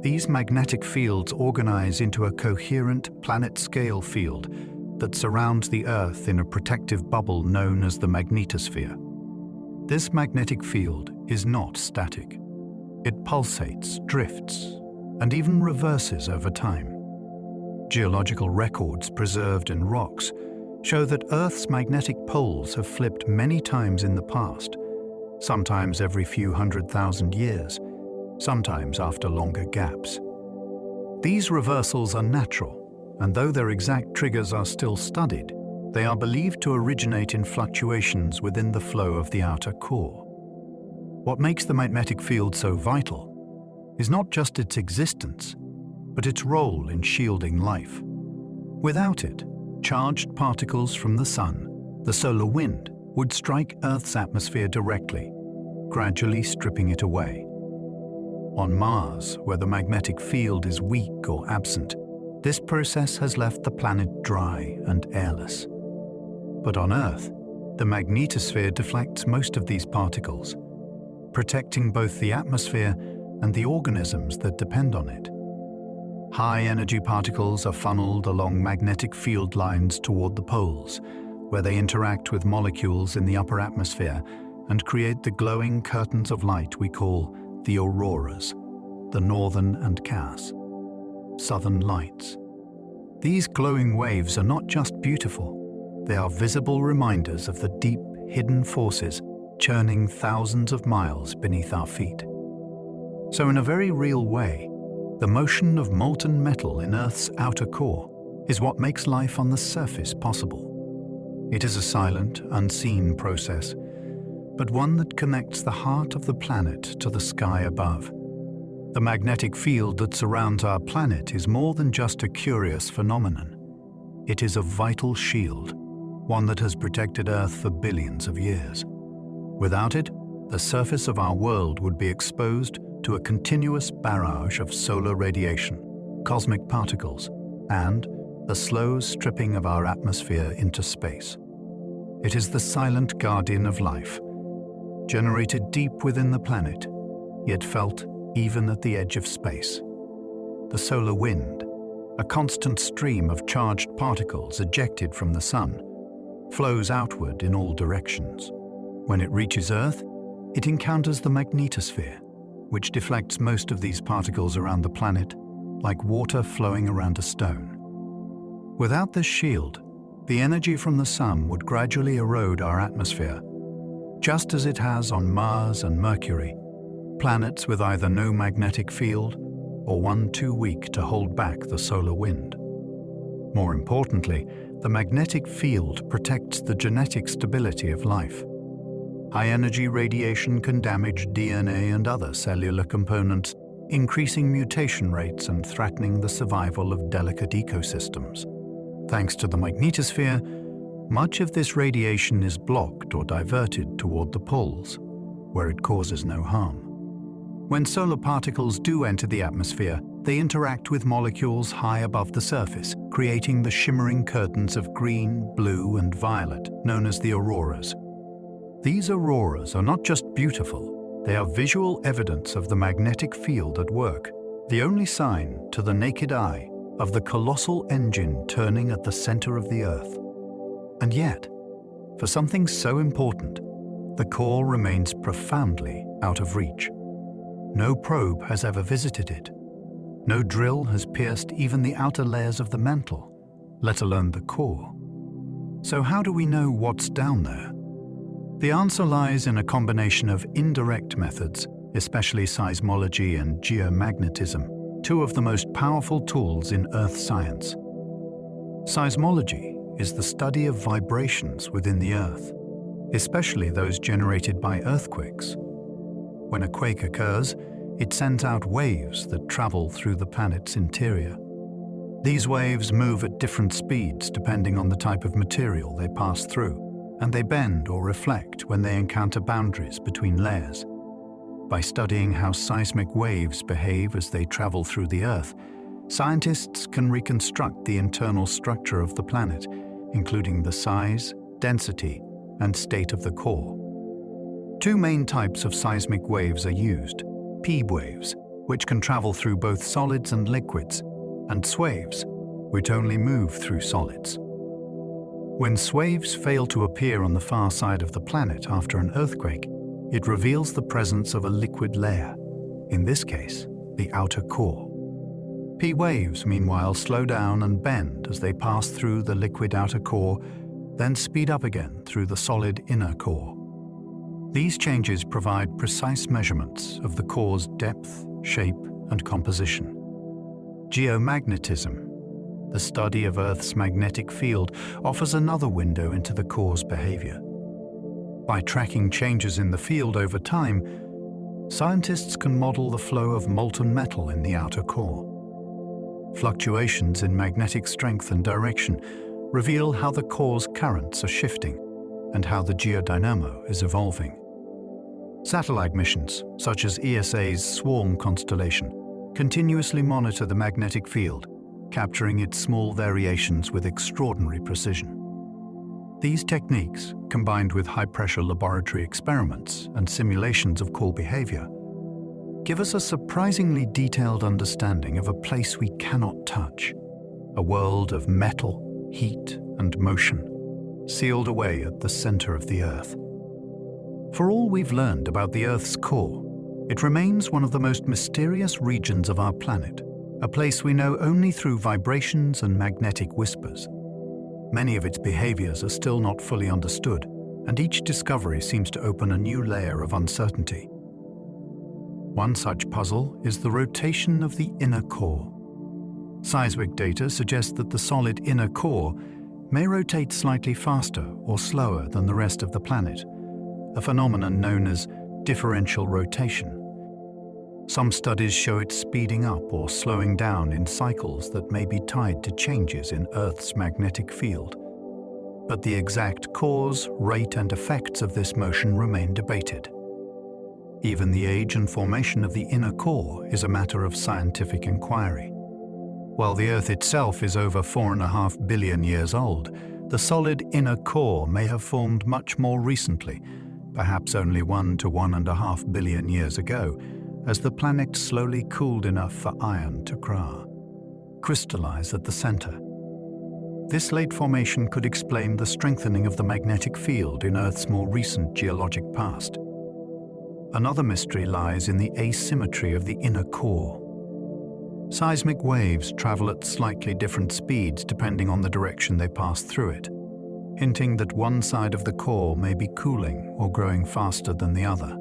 these magnetic fields organize into a coherent planet-scale field that surrounds the Earth in a protective bubble known as the magnetosphere. This magnetic field is not static. It pulsates, drifts, and even reverses over time. Geological records preserved in rocks show that Earth's magnetic poles have flipped many times in the past, sometimes every few 100,000 years, sometimes after longer gaps. These reversals are natural, and though their exact triggers are still studied, they are believed to originate in fluctuations within the flow of the outer core. What makes the magnetic field so vital is not just its existence, but its role in shielding life. Without it, charged particles from the sun, the solar wind, would strike Earth's atmosphere directly, gradually stripping it away. On Mars, where the magnetic field is weak or absent, this process has left the planet dry and airless. But on Earth, the magnetosphere deflects most of these particles, protecting both the atmosphere and the organisms that depend on it. High-energy particles are funneled along magnetic field lines toward the poles, where they interact with molecules in the upper atmosphere and create the glowing curtains of light we call the auroras, the northern and chaos, southern lights. These glowing waves are not just beautiful, they are visible reminders of the deep, hidden forces churning thousands of miles beneath our feet. So in a very real way, the motion of molten metal in Earth's outer core is what makes life on the surface possible. It is a silent, unseen process, but one that connects the heart of the planet to the sky above. The magnetic field that surrounds our planet is more than just a curious phenomenon. It is a vital shield, one that has protected Earth for billions of years. Without it, the surface of our world would be exposed to a continuous barrage of solar radiation, cosmic particles, and the slow stripping of our atmosphere into space. It is the silent guardian of life, generated deep within the planet, yet felt even at the edge of space. The solar wind, a constant stream of charged particles ejected from the sun, flows outward in all directions. When it reaches Earth, it encounters the magnetosphere, which deflects most of these particles around the planet, like water flowing around a stone. Without this shield, the energy from the sun would gradually erode our atmosphere, just as it has on Mars and Mercury, planets with either no magnetic field or one too weak to hold back the solar wind. More importantly, the magnetic field protects the genetic stability of life. High-energy radiation can damage DNA and other cellular components, increasing mutation rates and threatening the survival of delicate ecosystems. Thanks to the magnetosphere, much of this radiation is blocked or diverted toward the poles, where it causes no harm. When solar particles do enter the atmosphere, they interact with molecules high above the surface, creating the shimmering curtains of green, blue, and violet, known as the auroras. These auroras are not just beautiful, they are visual evidence of the magnetic field at work, the only sign to the naked eye of the colossal engine turning at the center of the Earth. And yet, for something so important, the core remains profoundly out of reach. No probe has ever visited it. No drill has pierced even the outer layers of the mantle, let alone the core. So how do we know what's down there? The answer lies in a combination of indirect methods, especially seismology and geomagnetism, two of the most powerful tools in Earth science. Seismology is the study of vibrations within the Earth, especially those generated by earthquakes. When a quake occurs, it sends out waves that travel through the planet's interior. These waves move at different speeds depending on the type of material they pass through, and they bend or reflect when they encounter boundaries between layers. By studying how seismic waves behave as they travel through the Earth, scientists can reconstruct the internal structure of the planet, including the size, density, and state of the core. Two main types of seismic waves are used: P waves, which can travel through both solids and liquids, and swaves, which only move through solids. When swaves fail to appear on the far side of the planet after an earthquake, it reveals the presence of a liquid layer, in this case, the outer core. P waves, meanwhile, slow down and bend as they pass through the liquid outer core, then speed up again through the solid inner core. These changes provide precise measurements of the core's depth, shape, and composition. Geomagnetism, the study of Earth's magnetic field, offers another window into the core's behavior. By tracking changes in the field over time, scientists can model the flow of molten metal in the outer core. Fluctuations in magnetic strength and direction reveal how the core's currents are shifting and how the geodynamo is evolving. Satellite missions, such as ESA's Swarm constellation, continuously monitor the magnetic field, capturing its small variations with extraordinary precision. These techniques, combined with high-pressure laboratory experiments and simulations of core behavior, give us a surprisingly detailed understanding of a place we cannot touch, a world of metal, heat, and motion, sealed away at the center of the Earth. For all we've learned about the Earth's core, it remains one of the most mysterious regions of our planet, a place we know only through vibrations and magnetic whispers. Many of its behaviors are still not fully understood, and each discovery seems to open a new layer of uncertainty. One such puzzle is the rotation of the inner core. Seismic data suggests that the solid inner core may rotate slightly faster or slower than the rest of the planet, a phenomenon known as differential rotation. Some studies show it speeding up or slowing down in cycles that may be tied to changes in Earth's magnetic field. But the exact cause, rate, and effects of this motion remain debated. Even the age and formation of the inner core is a matter of scientific inquiry. While the Earth itself is over 4.5 billion years old, the solid inner core may have formed much more recently, perhaps only 1 to 1.5 billion years ago, as the planet slowly cooled enough for iron to crystallize at the center. This late formation could explain the strengthening of the magnetic field in Earth's more recent geologic past. Another mystery lies in the asymmetry of the inner core. Seismic waves travel at slightly different speeds depending on the direction they pass through it, hinting that one side of the core may be cooling or growing faster than the other.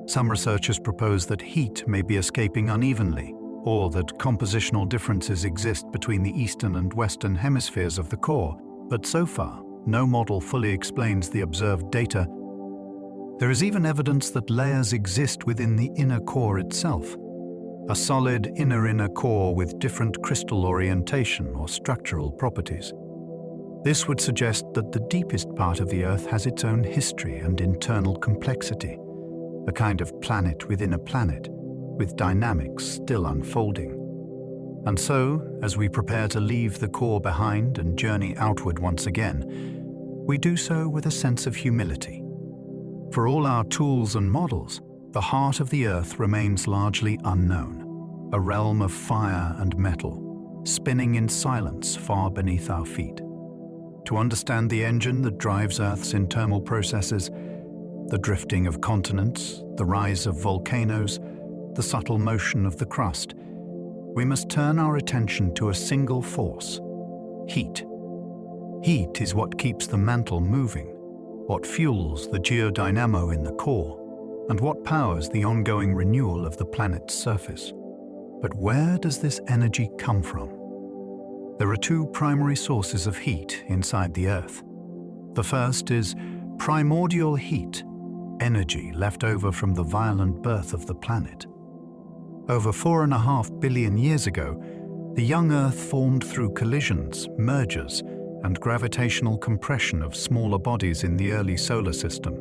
Some researchers propose that heat may be escaping unevenly, or that compositional differences exist between the eastern and western hemispheres of the core, but so far, no model fully explains the observed data. There is even evidence that layers exist within the inner core itself, a solid inner core with different crystal orientation or structural properties. This would suggest that the deepest part of the Earth has its own history and internal complexity, a kind of planet within a planet, with dynamics still unfolding. And so, as we prepare to leave the core behind and journey outward once again, we do so with a sense of humility. For all our tools and models, the heart of the Earth remains largely unknown, a realm of fire and metal, spinning in silence far beneath our feet. To understand the engine that drives Earth's internal processes, the drifting of continents, the rise of volcanoes, the subtle motion of the crust, we must turn our attention to a single force: heat. Heat is what keeps the mantle moving, what fuels the geodynamo in the core, and what powers the ongoing renewal of the planet's surface. But where does this energy come from? There are two primary sources of heat inside the Earth. The first is primordial heat, energy left over from the violent birth of the planet. Over 4.5 billion years ago, the young Earth formed through collisions, mergers, and gravitational compression of smaller bodies in the early solar system.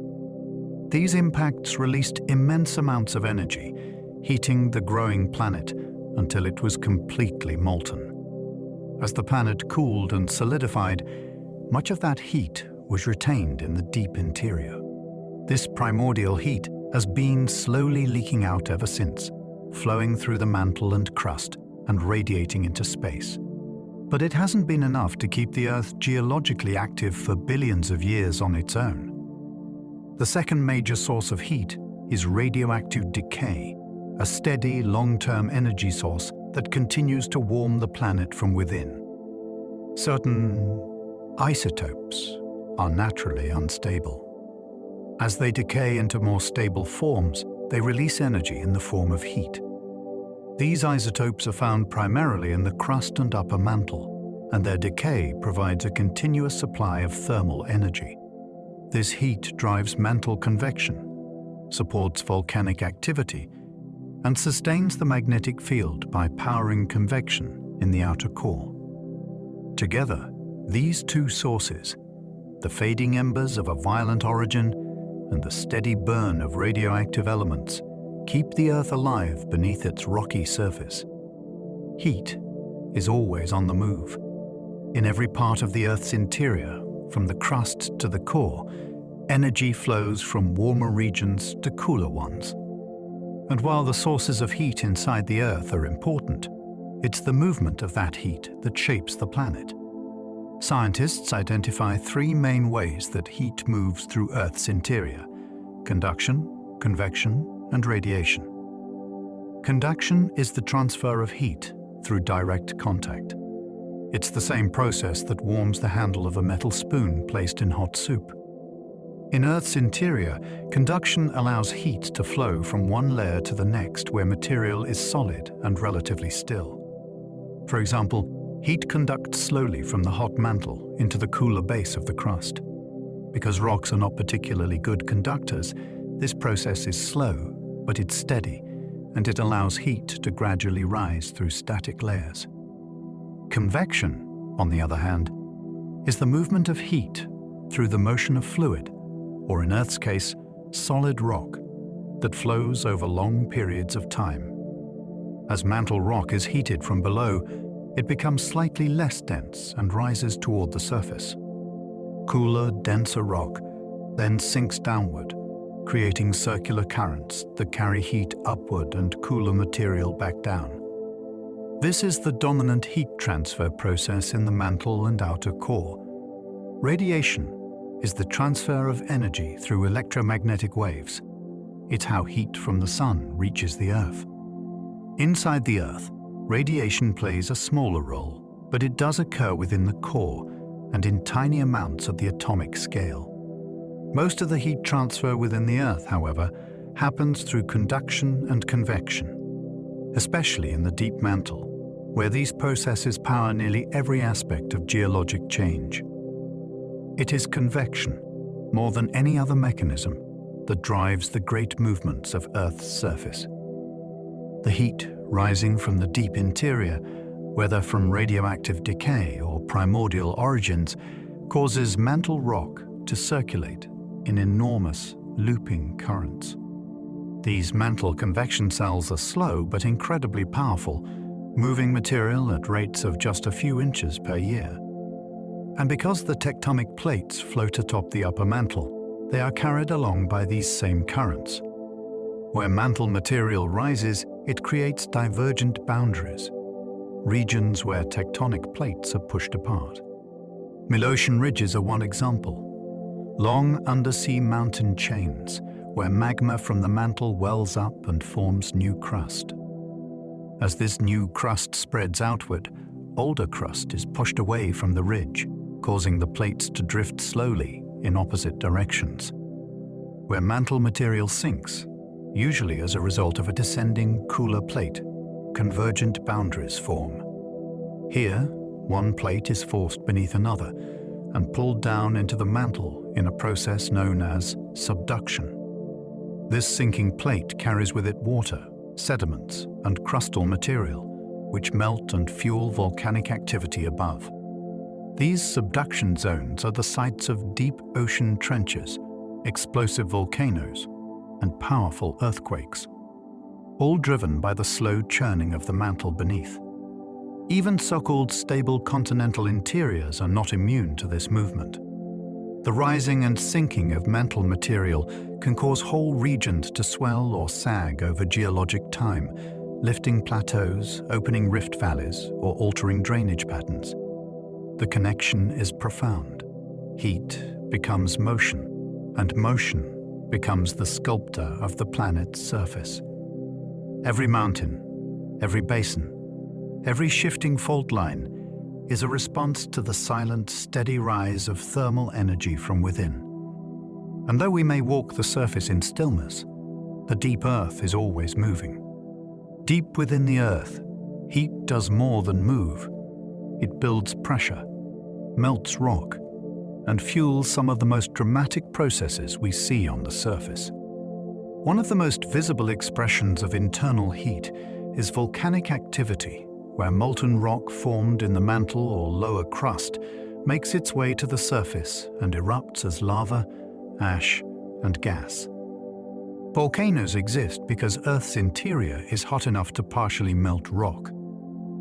These impacts released immense amounts of energy, heating the growing planet until it was completely molten. As the planet cooled and solidified, much of that heat was retained in the deep interior. This primordial heat has been slowly leaking out ever since, flowing through the mantle and crust and radiating into space. But it hasn't been enough to keep the Earth geologically active for billions of years on its own. The second major source of heat is radioactive decay, a steady, long-term energy source that continues to warm the planet from within. Certain isotopes are naturally unstable. As they decay into more stable forms, they release energy in the form of heat. These isotopes are found primarily in the crust and upper mantle, and their decay provides a continuous supply of thermal energy. This heat drives mantle convection, supports volcanic activity, and sustains the magnetic field by powering convection in the outer core. Together, these two sources, the fading embers of a violent origin and the steady burn of radioactive elements, keep the Earth alive beneath its rocky surface. Heat is always on the move. In every part of the Earth's interior, from the crust to the core, energy flows from warmer regions to cooler ones. And while the sources of heat inside the Earth are important, it's the movement of that heat that shapes the planet. Scientists identify three main ways that heat moves through Earth's interior: conduction, convection, and radiation. Conduction is the transfer of heat through direct contact. It's the same process that warms the handle of a metal spoon placed in hot soup. In Earth's interior, conduction allows heat to flow from one layer to the next where material is solid and relatively still. For example, heat conducts slowly from the hot mantle into the cooler base of the crust. Because rocks are not particularly good conductors, this process is slow, but it's steady, and it allows heat to gradually rise through static layers. Convection, on the other hand, is the movement of heat through the motion of fluid, or in Earth's case, solid rock, that flows over long periods of time. As mantle rock is heated from below, it becomes slightly less dense and rises toward the surface. Cooler, denser rock then sinks downward, creating circular currents that carry heat upward and cooler material back down. This is the dominant heat transfer process in the mantle and outer core. Radiation is the transfer of energy through electromagnetic waves. It's how heat from the sun reaches the Earth. Inside the Earth, radiation plays a smaller role, but it does occur within the core and in tiny amounts at the atomic scale. Most of the heat transfer within the Earth, however, happens through conduction and convection, especially in the deep mantle, where these processes power nearly every aspect of geologic change. It is convection, more than any other mechanism, that drives the great movements of Earth's surface. The heat rising from the deep interior, whether from radioactive decay or primordial origins, causes mantle rock to circulate in enormous, looping currents. These mantle convection cells are slow but incredibly powerful, moving material at rates of just a few inches per year. And because the tectonic plates float atop the upper mantle, they are carried along by these same currents. Where mantle material rises, it creates divergent boundaries, regions where tectonic plates are pushed apart. Mid-ocean ridges are one example. Long undersea mountain chains where magma from the mantle wells up and forms new crust. As this new crust spreads outward, older crust is pushed away from the ridge, causing the plates to drift slowly in opposite directions. Where mantle material sinks, usually as a result of a descending, cooler plate, convergent boundaries form. Here, one plate is forced beneath another and pulled down into the mantle in a process known as subduction. This sinking plate carries with it water, sediments, and crustal material, which melt and fuel volcanic activity above. These subduction zones are the sites of deep ocean trenches, explosive volcanoes, and powerful earthquakes, all driven by the slow churning of the mantle beneath. Even so-called stable continental interiors are not immune to this movement. The rising and sinking of mantle material can cause whole regions to swell or sag over geologic time, lifting plateaus, opening rift valleys, or altering drainage patterns. The connection is profound. Heat becomes motion, and motion becomes the sculptor of the planet's surface. Every mountain, every basin, every shifting fault line is a response to the silent, steady rise of thermal energy from within. And though we may walk the surface in stillness, the deep earth is always moving. Deep within the earth, heat does more than move. It builds pressure, melts rock, and fuels some of the most dramatic processes we see on the surface. One of the most visible expressions of internal heat is volcanic activity, where molten rock formed in the mantle or lower crust makes its way to the surface and erupts as lava, ash, and gas. Volcanoes exist because Earth's interior is hot enough to partially melt rock.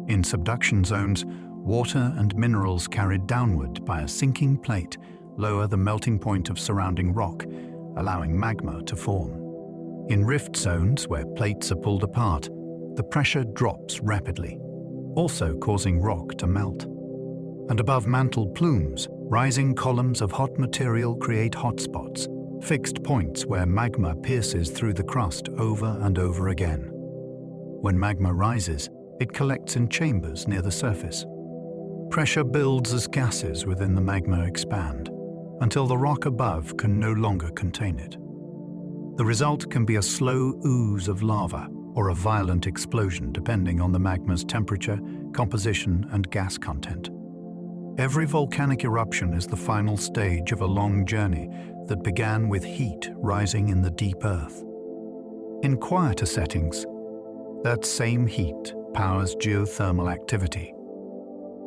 In subduction zones, water and minerals carried downward by a sinking plate lower the melting point of surrounding rock, allowing magma to form. In rift zones, where plates are pulled apart, the pressure drops rapidly, also causing rock to melt. And above mantle plumes, rising columns of hot material create hotspots, fixed points where magma pierces through the crust over and over again. When magma rises, it collects in chambers near the surface. Pressure builds as gases within the magma expand, until the rock above can no longer contain it. The result can be a slow ooze of lava or a violent explosion depending on the magma's temperature, composition, and gas content. Every volcanic eruption is the final stage of a long journey that began with heat rising in the deep earth. In quieter settings, that same heat powers geothermal activity.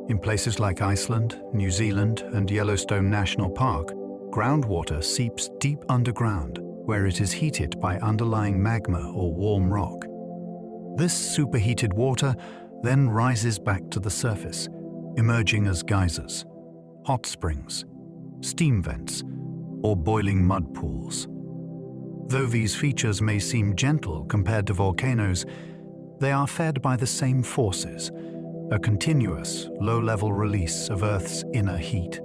In places like Iceland, New Zealand, and Yellowstone National Park, groundwater seeps deep underground, where it is heated by underlying magma or warm rock. This superheated water then rises back to the surface, emerging as geysers, hot springs, steam vents, or boiling mud pools. Though these features may seem gentle compared to volcanoes, they are fed by the same forces, a continuous, low-level release of Earth's inner heat.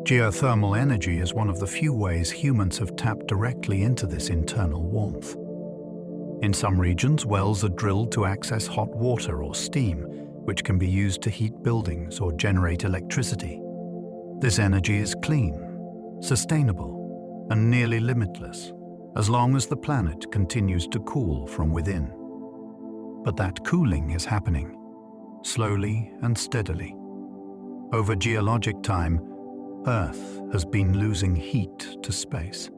Geothermal energy is one of the few ways humans have tapped directly into this internal warmth. In some regions, wells are drilled to access hot water or steam, which can be used to heat buildings or generate electricity. This energy is clean, sustainable, and nearly limitless, as long as the planet continues to cool from within. But that cooling is happening, slowly and steadily. Over geologic time, Earth has been losing heat to space.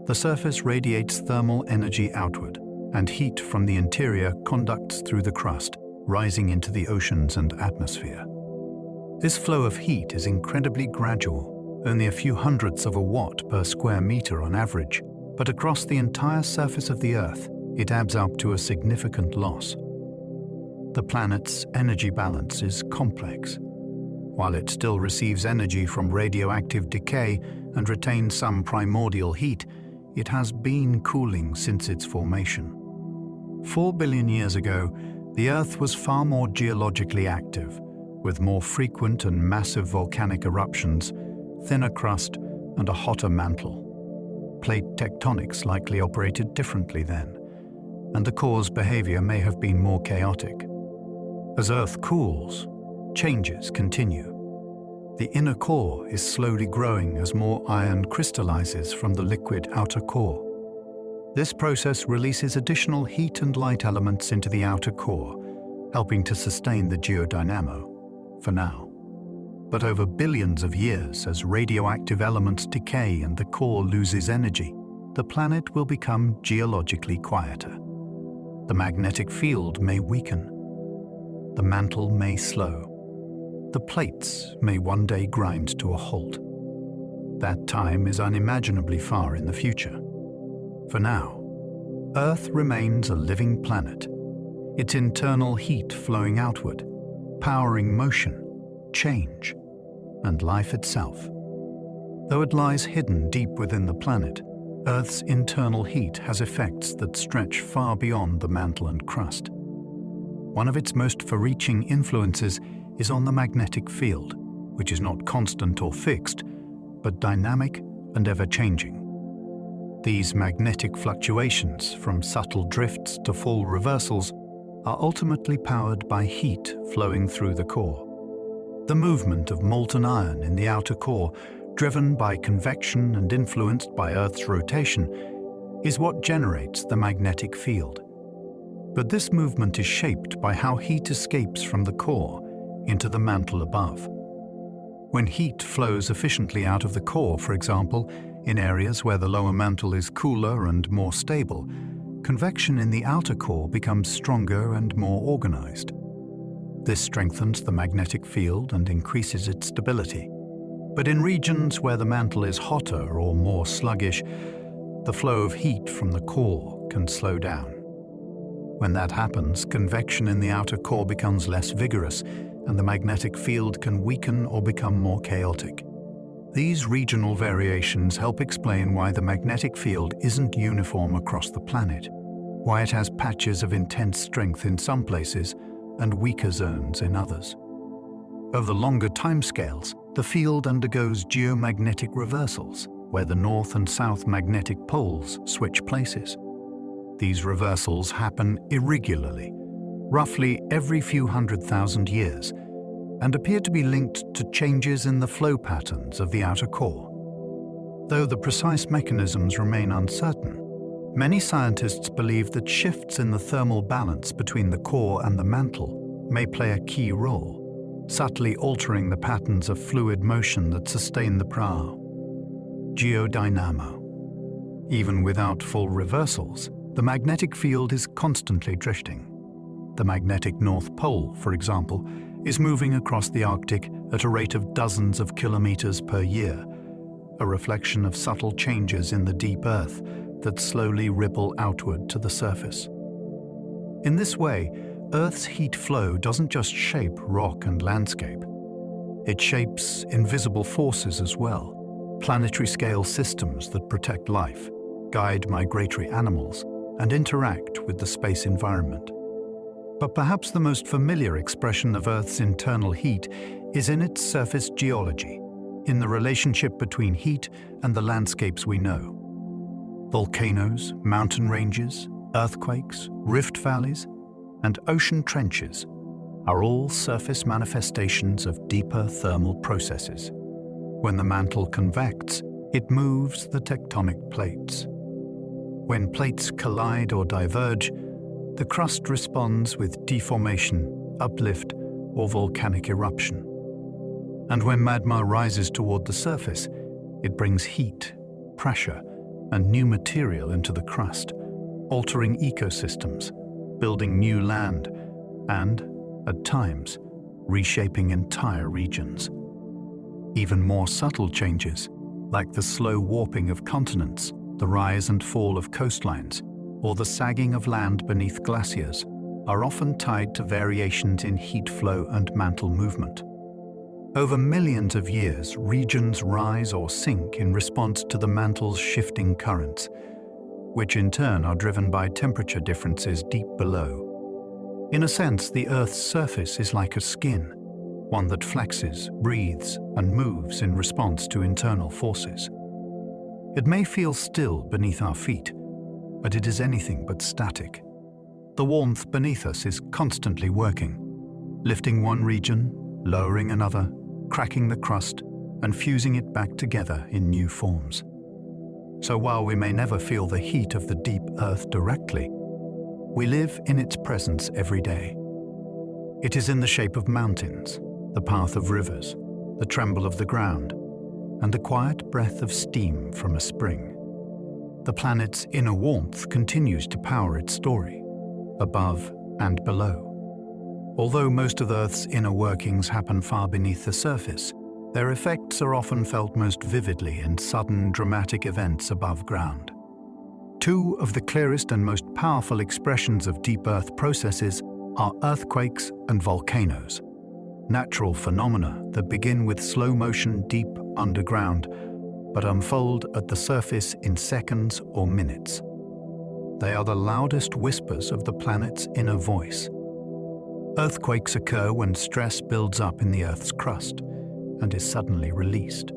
The surface radiates thermal energy outward, and heat from the interior conducts through the crust, rising into the oceans and atmosphere. This flow of heat is incredibly gradual, only a few hundredths of a watt per square meter on average, but across the entire surface of the Earth, it adds up to a significant loss. The planet's energy balance is complex. While it still receives energy from radioactive decay and retains some primordial heat, it has been cooling since its formation. 4 billion years ago, the Earth was far more geologically active, with more frequent and massive volcanic eruptions, thinner crust, and a hotter mantle. Plate tectonics likely operated differently then, and the core's behavior may have been more chaotic. As Earth cools, changes continue. The inner core is slowly growing as more iron crystallizes from the liquid outer core. This process releases additional heat and light elements into the outer core, helping to sustain the geodynamo, for now. But over billions of years, as radioactive elements decay and the core loses energy, the planet will become geologically quieter. The magnetic field may weaken. The mantle may slow. The plates may one day grind to a halt. That time is unimaginably far in the future. For now, Earth remains a living planet, its internal heat flowing outward, powering motion, change, and life itself. Though it lies hidden deep within the planet, Earth's internal heat has effects that stretch far beyond the mantle and crust. One of its most far-reaching influences is on the magnetic field, which is not constant or fixed, but dynamic and ever-changing. These magnetic fluctuations, from subtle drifts to full reversals, are ultimately powered by heat flowing through the core. The movement of molten iron in the outer core, driven by convection and influenced by Earth's rotation, is what generates the magnetic field. But this movement is shaped by how heat escapes from the core into the mantle above. When heat flows efficiently out of the core, for example, in areas where the lower mantle is cooler and more stable, convection in the outer core becomes stronger and more organized. This strengthens the magnetic field and increases its stability. But in regions where the mantle is hotter or more sluggish, the flow of heat from the core can slow down. When that happens, convection in the outer core becomes less vigorous, and the magnetic field can weaken or become more chaotic. These regional variations help explain why the magnetic field isn't uniform across the planet, why it has patches of intense strength in some places and weaker zones in others. Over longer timescales, the field undergoes geomagnetic reversals, where the north and south magnetic poles switch places. These reversals happen irregularly, roughly every few 100,000 years, and appear to be linked to changes in the flow patterns of the outer core. Though the precise mechanisms remain uncertain, many scientists believe that shifts in the thermal balance between the core and the mantle may play a key role, subtly altering the patterns of fluid motion that sustain the prow. Geodynamo. Even without full reversals, the magnetic field is constantly drifting. The magnetic North Pole, for example, is moving across the Arctic at a rate of dozens of kilometers per year, a reflection of subtle changes in the deep Earth that slowly ripple outward to the surface. In this way, Earth's heat flow doesn't just shape rock and landscape. It shapes invisible forces as well, planetary-scale systems that protect life. guide migratory animals, and interact with the space environment. But perhaps the most familiar expression of Earth's internal heat is in its surface geology, in the relationship between heat and the landscapes we know. Volcanoes, mountain ranges, earthquakes, rift valleys, and ocean trenches are all surface manifestations of deeper thermal processes. When the mantle convects, it moves the tectonic plates. When plates collide or diverge, the crust responds with deformation, uplift, or volcanic eruption. And when magma rises toward the surface, it brings heat, pressure, and new material into the crust, altering ecosystems, building new land, and, at times, reshaping entire regions. Even more subtle changes, like the slow warping of continents, the rise and fall of coastlines, or the sagging of land beneath glaciers, are often tied to variations in heat flow and mantle movement. Over millions of years, regions rise or sink in response to the mantle's shifting currents, which in turn are driven by temperature differences deep below. In a sense, the Earth's surface is like a skin, one that flexes, breathes, and moves in response to internal forces. It may feel still beneath our feet, but it is anything but static. The warmth beneath us is constantly working, lifting one region, lowering another, cracking the crust, and fusing it back together in new forms. So while we may never feel the heat of the deep Earth directly, we live in its presence every day. It is in the shape of mountains, the path of rivers, the tremble of the ground, and the quiet breath of steam from a spring. The planet's inner warmth continues to power its story, above and below. Although most of Earth's inner workings happen far beneath the surface, their effects are often felt most vividly in sudden, dramatic events above ground. Two of the clearest and most powerful expressions of deep Earth processes are earthquakes and volcanoes, natural phenomena that begin with slow motion deep underground, but unfold at the surface in seconds or minutes. They are the loudest whispers of the planet's inner voice. Earthquakes occur when stress builds up in the Earth's crust and is suddenly released.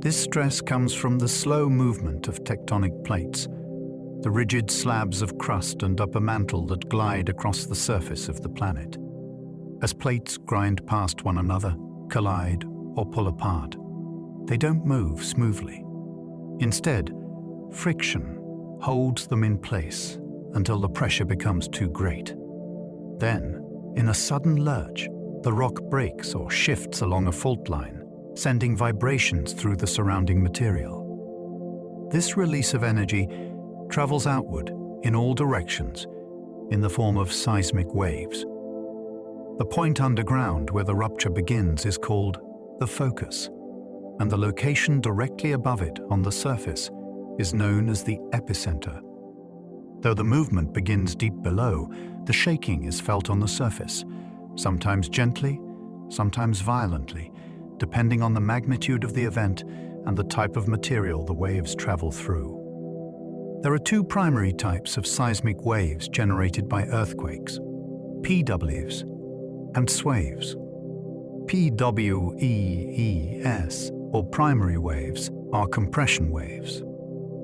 This stress comes from the slow movement of tectonic plates, the rigid slabs of crust and upper mantle that glide across the surface of the planet. As plates grind past one another, collide, or pull apart, they don't move smoothly. Instead, friction holds them in place until the pressure becomes too great. Then, in a sudden lurch, the rock breaks or shifts along a fault line, sending vibrations through the surrounding material. This release of energy travels outward in all directions in the form of seismic waves. The point underground where the rupture begins is called the focus, and the location directly above it on the surface is known as the epicenter. Though the movement begins deep below, the shaking is felt on the surface, sometimes gently, sometimes violently, depending on the magnitude of the event and the type of material the waves travel through. There are two primary types of seismic waves generated by earthquakes: PWs and swaves. PWEES, or primary waves, are compression waves.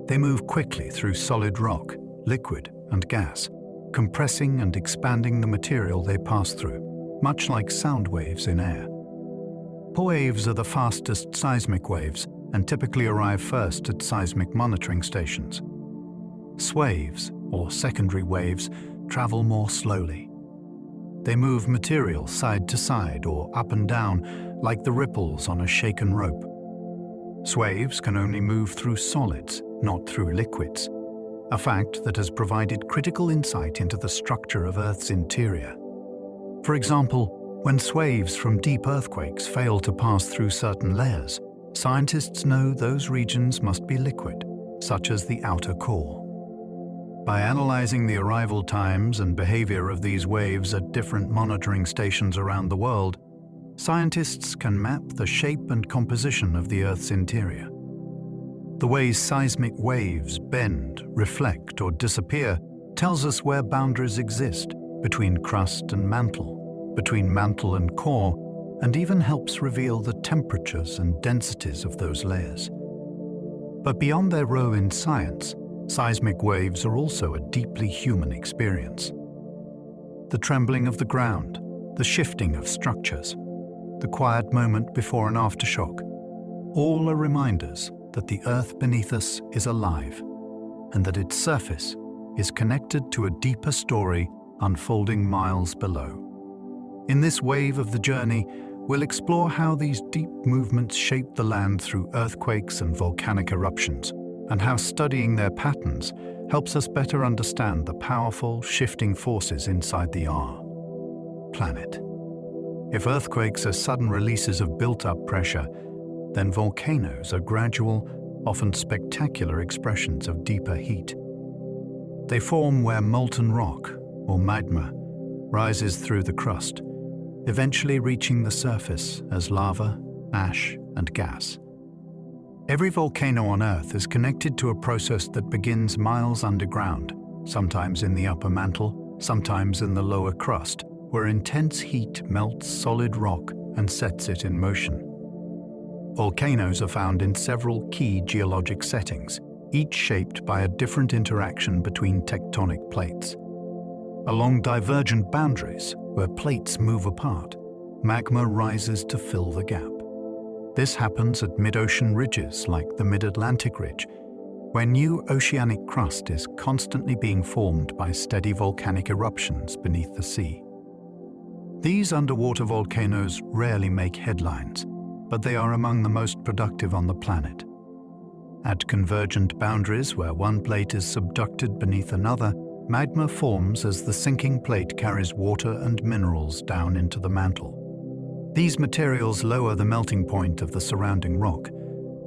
They move quickly through solid rock, liquid, and gas, compressing and expanding the material they pass through, much like sound waves in air. Waves are the fastest seismic waves and typically arrive first at seismic monitoring stations. Swaves, or secondary waves, travel more slowly. They move material side to side or up and down like the ripples on a shaken rope. Swaves can only move through solids, not through liquids, a fact that has provided critical insight into the structure of Earth's interior. For example, when swaves from deep earthquakes fail to pass through certain layers, scientists know those regions must be liquid, such as the outer core. By analyzing the arrival times and behavior of these waves at different monitoring stations around the world, scientists can map the shape and composition of the Earth's interior. The way seismic waves bend, reflect, or disappear tells us where boundaries exist between crust and mantle, between mantle and core, and even helps reveal the temperatures and densities of those layers. But beyond their role in science, seismic waves are also a deeply human experience. The trembling of the ground, the shifting of structures, the quiet moment before an aftershock, all are reminders that the earth beneath us is alive and that its surface is connected to a deeper story unfolding miles below. In this wave of the journey, we'll explore how these deep movements shape the land through earthquakes and volcanic eruptions, and how studying their patterns helps us better understand the powerful, shifting forces inside our planet. If earthquakes are sudden releases of built-up pressure, then volcanoes are gradual, often spectacular expressions of deeper heat. They form where molten rock, or magma, rises through the crust, eventually reaching the surface as lava, ash, and gas. Every volcano on Earth is connected to a process that begins miles underground, sometimes in the upper mantle, sometimes in the lower crust, where intense heat melts solid rock and sets it in motion. Volcanoes are found in several key geologic settings, each shaped by a different interaction between tectonic plates. Along divergent boundaries, where plates move apart, magma rises to fill the gap. This happens at mid-ocean ridges like the Mid-Atlantic Ridge, where new oceanic crust is constantly being formed by steady volcanic eruptions beneath the sea. These underwater volcanoes rarely make headlines, but they are among the most productive on the planet. At convergent boundaries where one plate is subducted beneath another, magma forms as the sinking plate carries water and minerals down into the mantle. These materials lower the melting point of the surrounding rock,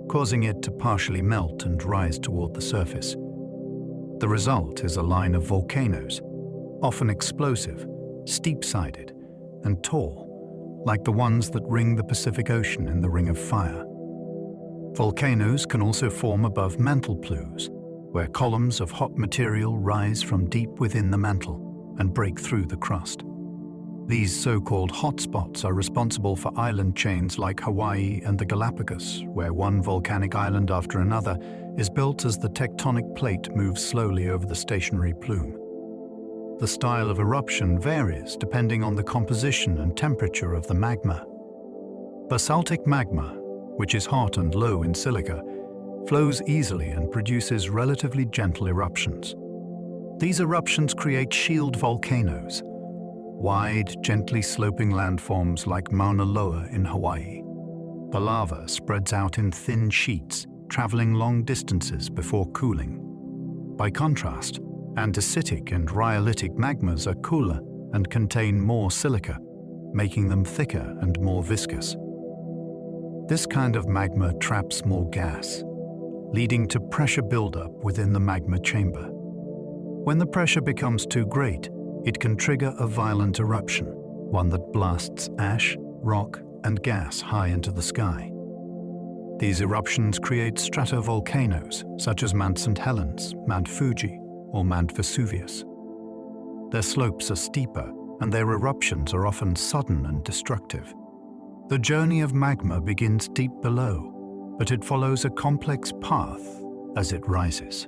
causing it to partially melt and rise toward the surface. The result is a line of volcanoes, often explosive, steep-sided, and tall, like the ones that ring the Pacific Ocean in the Ring of Fire. Volcanoes can also form above mantle plumes, where columns of hot material rise from deep within the mantle and break through the crust. These so-called hotspots are responsible for island chains like Hawaii and the Galapagos, where one volcanic island after another is built as the tectonic plate moves slowly over the stationary plume. The style of eruption varies depending on the composition and temperature of the magma. Basaltic magma, which is hot and low in silica, flows easily and produces relatively gentle eruptions. These eruptions create shield volcanoes, wide, gently sloping landforms like Mauna Loa in Hawaii. The lava spreads out in thin sheets, traveling long distances before cooling. By contrast, andesitic and rhyolitic magmas are cooler and contain more silica, making them thicker and more viscous. This kind of magma traps more gas, leading to pressure buildup within the magma chamber. When the pressure becomes too great, it can trigger a violent eruption, one that blasts ash, rock, and gas high into the sky. These eruptions create stratovolcanoes, such as Mount St. Helens, Mount Fuji, or Mount Vesuvius. Their slopes are steeper, and their eruptions are often sudden and destructive. The journey of magma begins deep below, but it follows a complex path as it rises.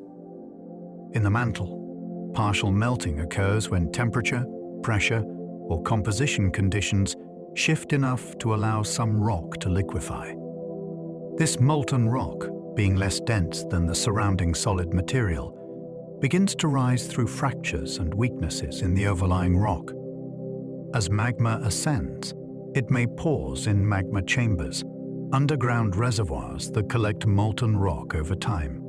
In the mantle, partial melting occurs when temperature, pressure, or composition conditions shift enough to allow some rock to liquefy. This molten rock, being less dense than the surrounding solid material, begins to rise through fractures and weaknesses in the overlying rock. As magma ascends, it may pause in magma chambers, underground reservoirs that collect molten rock over time.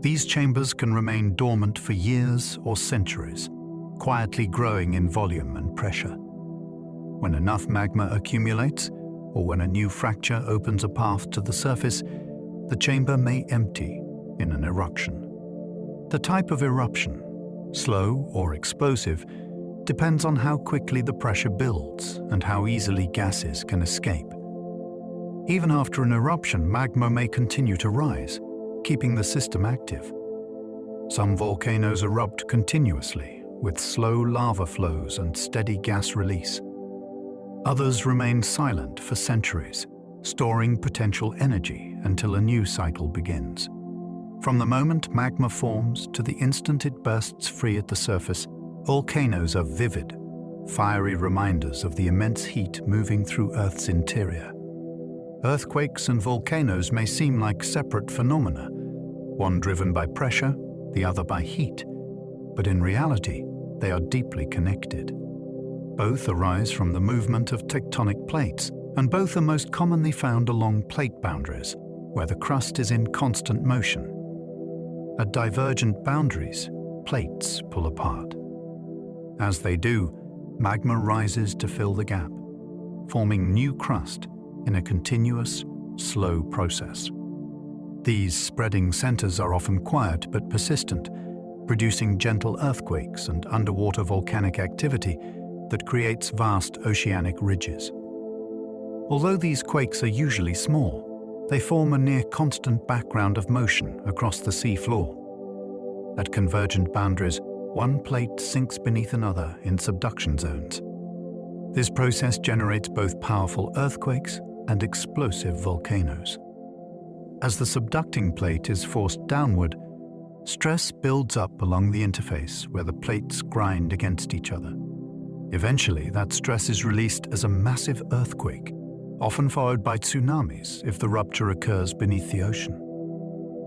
These chambers can remain dormant for years or centuries, quietly growing in volume and pressure. When enough magma accumulates, or when a new fracture opens a path to the surface, the chamber may empty in an eruption. The type of eruption, slow or explosive, depends on how quickly the pressure builds and how easily gases can escape. Even after an eruption, magma may continue to rise, keeping the system active. Some volcanoes erupt continuously, with slow lava flows and steady gas release. Others remain silent for centuries, storing potential energy until a new cycle begins. From the moment magma forms to the instant it bursts free at the surface, volcanoes are vivid, fiery reminders of the immense heat moving through Earth's interior. Earthquakes and volcanoes may seem like separate phenomena, one driven by pressure, the other by heat, but in reality, they are deeply connected. Both arise from the movement of tectonic plates, and both are most commonly found along plate boundaries, where the crust is in constant motion. At divergent boundaries, plates pull apart. As they do, magma rises to fill the gap, forming new crust in a continuous, slow process. These spreading centers are often quiet but persistent, producing gentle earthquakes and underwater volcanic activity that creates vast oceanic ridges. Although these quakes are usually small, they form a near-constant background of motion across the sea floor. At convergent boundaries, one plate sinks beneath another in subduction zones. This process generates both powerful earthquakes and explosive volcanoes. As the subducting plate is forced downward, stress builds up along the interface where the plates grind against each other. Eventually, that stress is released as a massive earthquake, often followed by tsunamis if the rupture occurs beneath the ocean.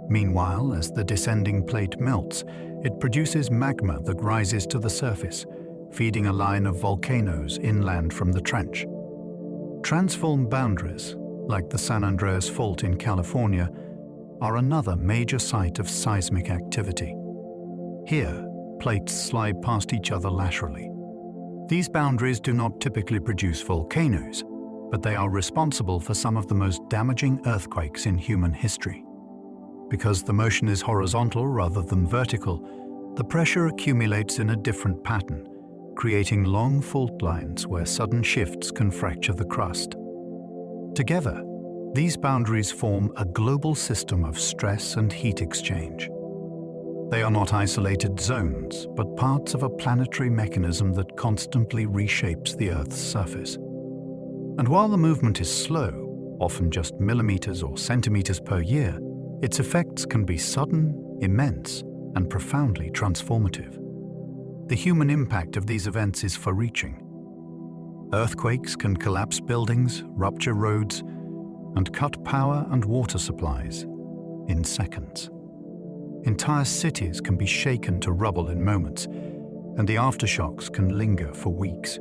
Meanwhile, as the descending plate melts, it produces magma that rises to the surface, feeding a line of volcanoes inland from the trench. Transform boundaries, like the San Andreas Fault in California, are another major site of seismic activity. Here, plates slide past each other laterally. These boundaries do not typically produce volcanoes, but they are responsible for some of the most damaging earthquakes in human history. Because the motion is horizontal rather than vertical, the pressure accumulates in a different pattern, creating long fault lines where sudden shifts can fracture the crust. Together, these boundaries form a global system of stress and heat exchange. They are not isolated zones, but parts of a planetary mechanism that constantly reshapes the Earth's surface. And while the movement is slow, often just millimeters or centimeters per year, its effects can be sudden, immense, and profoundly transformative. The human impact of these events is far-reaching. Earthquakes can collapse buildings, rupture roads, and cut power and water supplies in seconds. Entire cities can be shaken to rubble in moments, and the aftershocks can linger for weeks.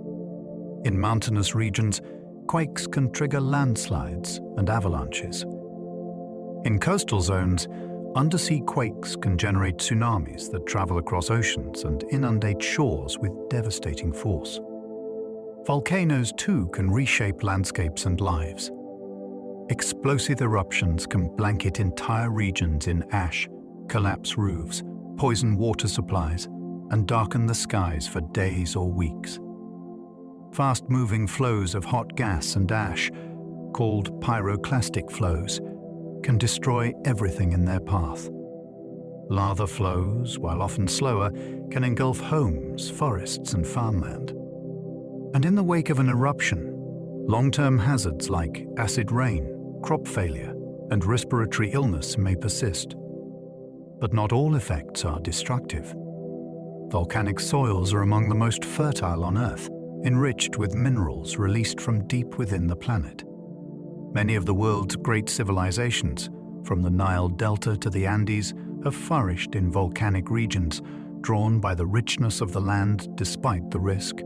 In mountainous regions, quakes can trigger landslides and avalanches. In coastal zones, undersea quakes can generate tsunamis that travel across oceans and inundate shores with devastating force. Volcanoes, too, can reshape landscapes and lives. Explosive eruptions can blanket entire regions in ash, collapse roofs, poison water supplies, and darken the skies for days or weeks. Fast-moving flows of hot gas and ash, called pyroclastic flows, can destroy everything in their path. Lava flows, while often slower, can engulf homes, forests, and farmland. And in the wake of an eruption, long-term hazards like acid rain, crop failure, and respiratory illness may persist. But not all effects are destructive. Volcanic soils are among the most fertile on Earth, enriched with minerals released from deep within the planet. Many of the world's great civilizations, from the Nile Delta to the Andes, have flourished in volcanic regions, drawn by the richness of the land despite the risk.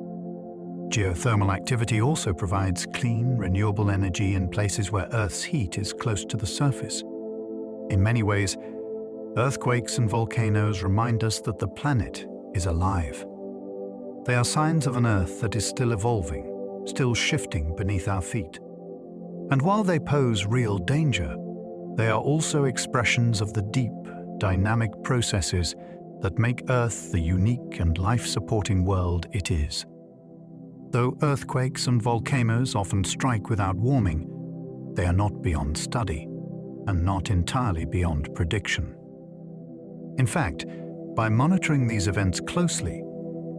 Geothermal activity also provides clean, renewable energy in places where Earth's heat is close to the surface. In many ways, earthquakes and volcanoes remind us that the planet is alive. They are signs of an Earth that is still evolving, still shifting beneath our feet. And while they pose real danger, they are also expressions of the deep, dynamic processes that make Earth the unique and life-supporting world it is. Though earthquakes and volcanoes often strike without warning, they are not beyond study, and not entirely beyond prediction. In fact, by monitoring these events closely,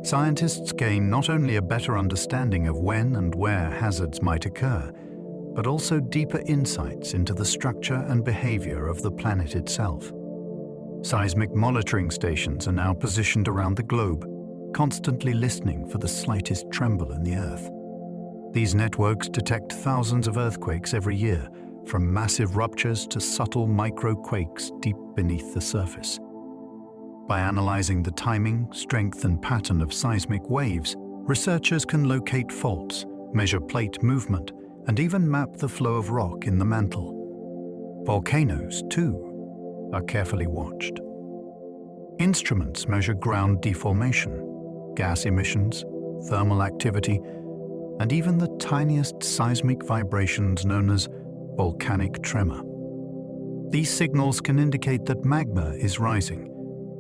scientists gain not only a better understanding of when and where hazards might occur, but also deeper insights into the structure and behavior of the planet itself. Seismic monitoring stations are now positioned around the globe, constantly listening for the slightest tremble in the Earth. These networks detect thousands of earthquakes every year, from massive ruptures to subtle microquakes deep beneath the surface. By analyzing the timing, strength, and pattern of seismic waves, researchers can locate faults, measure plate movement, and even map the flow of rock in the mantle. Volcanoes, too, are carefully watched. Instruments measure ground deformation, gas emissions, thermal activity, and even the tiniest seismic vibrations known as volcanic tremor. These signals can indicate that magma is rising,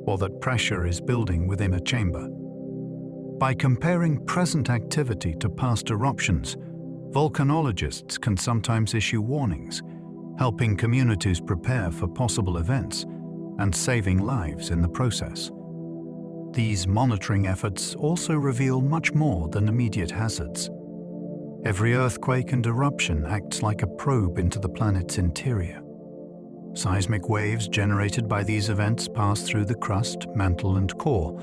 or that pressure is building within a chamber. By comparing present activity to past eruptions, volcanologists can sometimes issue warnings, helping communities prepare for possible events and saving lives in the process. These monitoring efforts also reveal much more than immediate hazards. Every earthquake and eruption acts like a probe into the planet's interior. Seismic waves generated by these events pass through the crust, mantle, and core,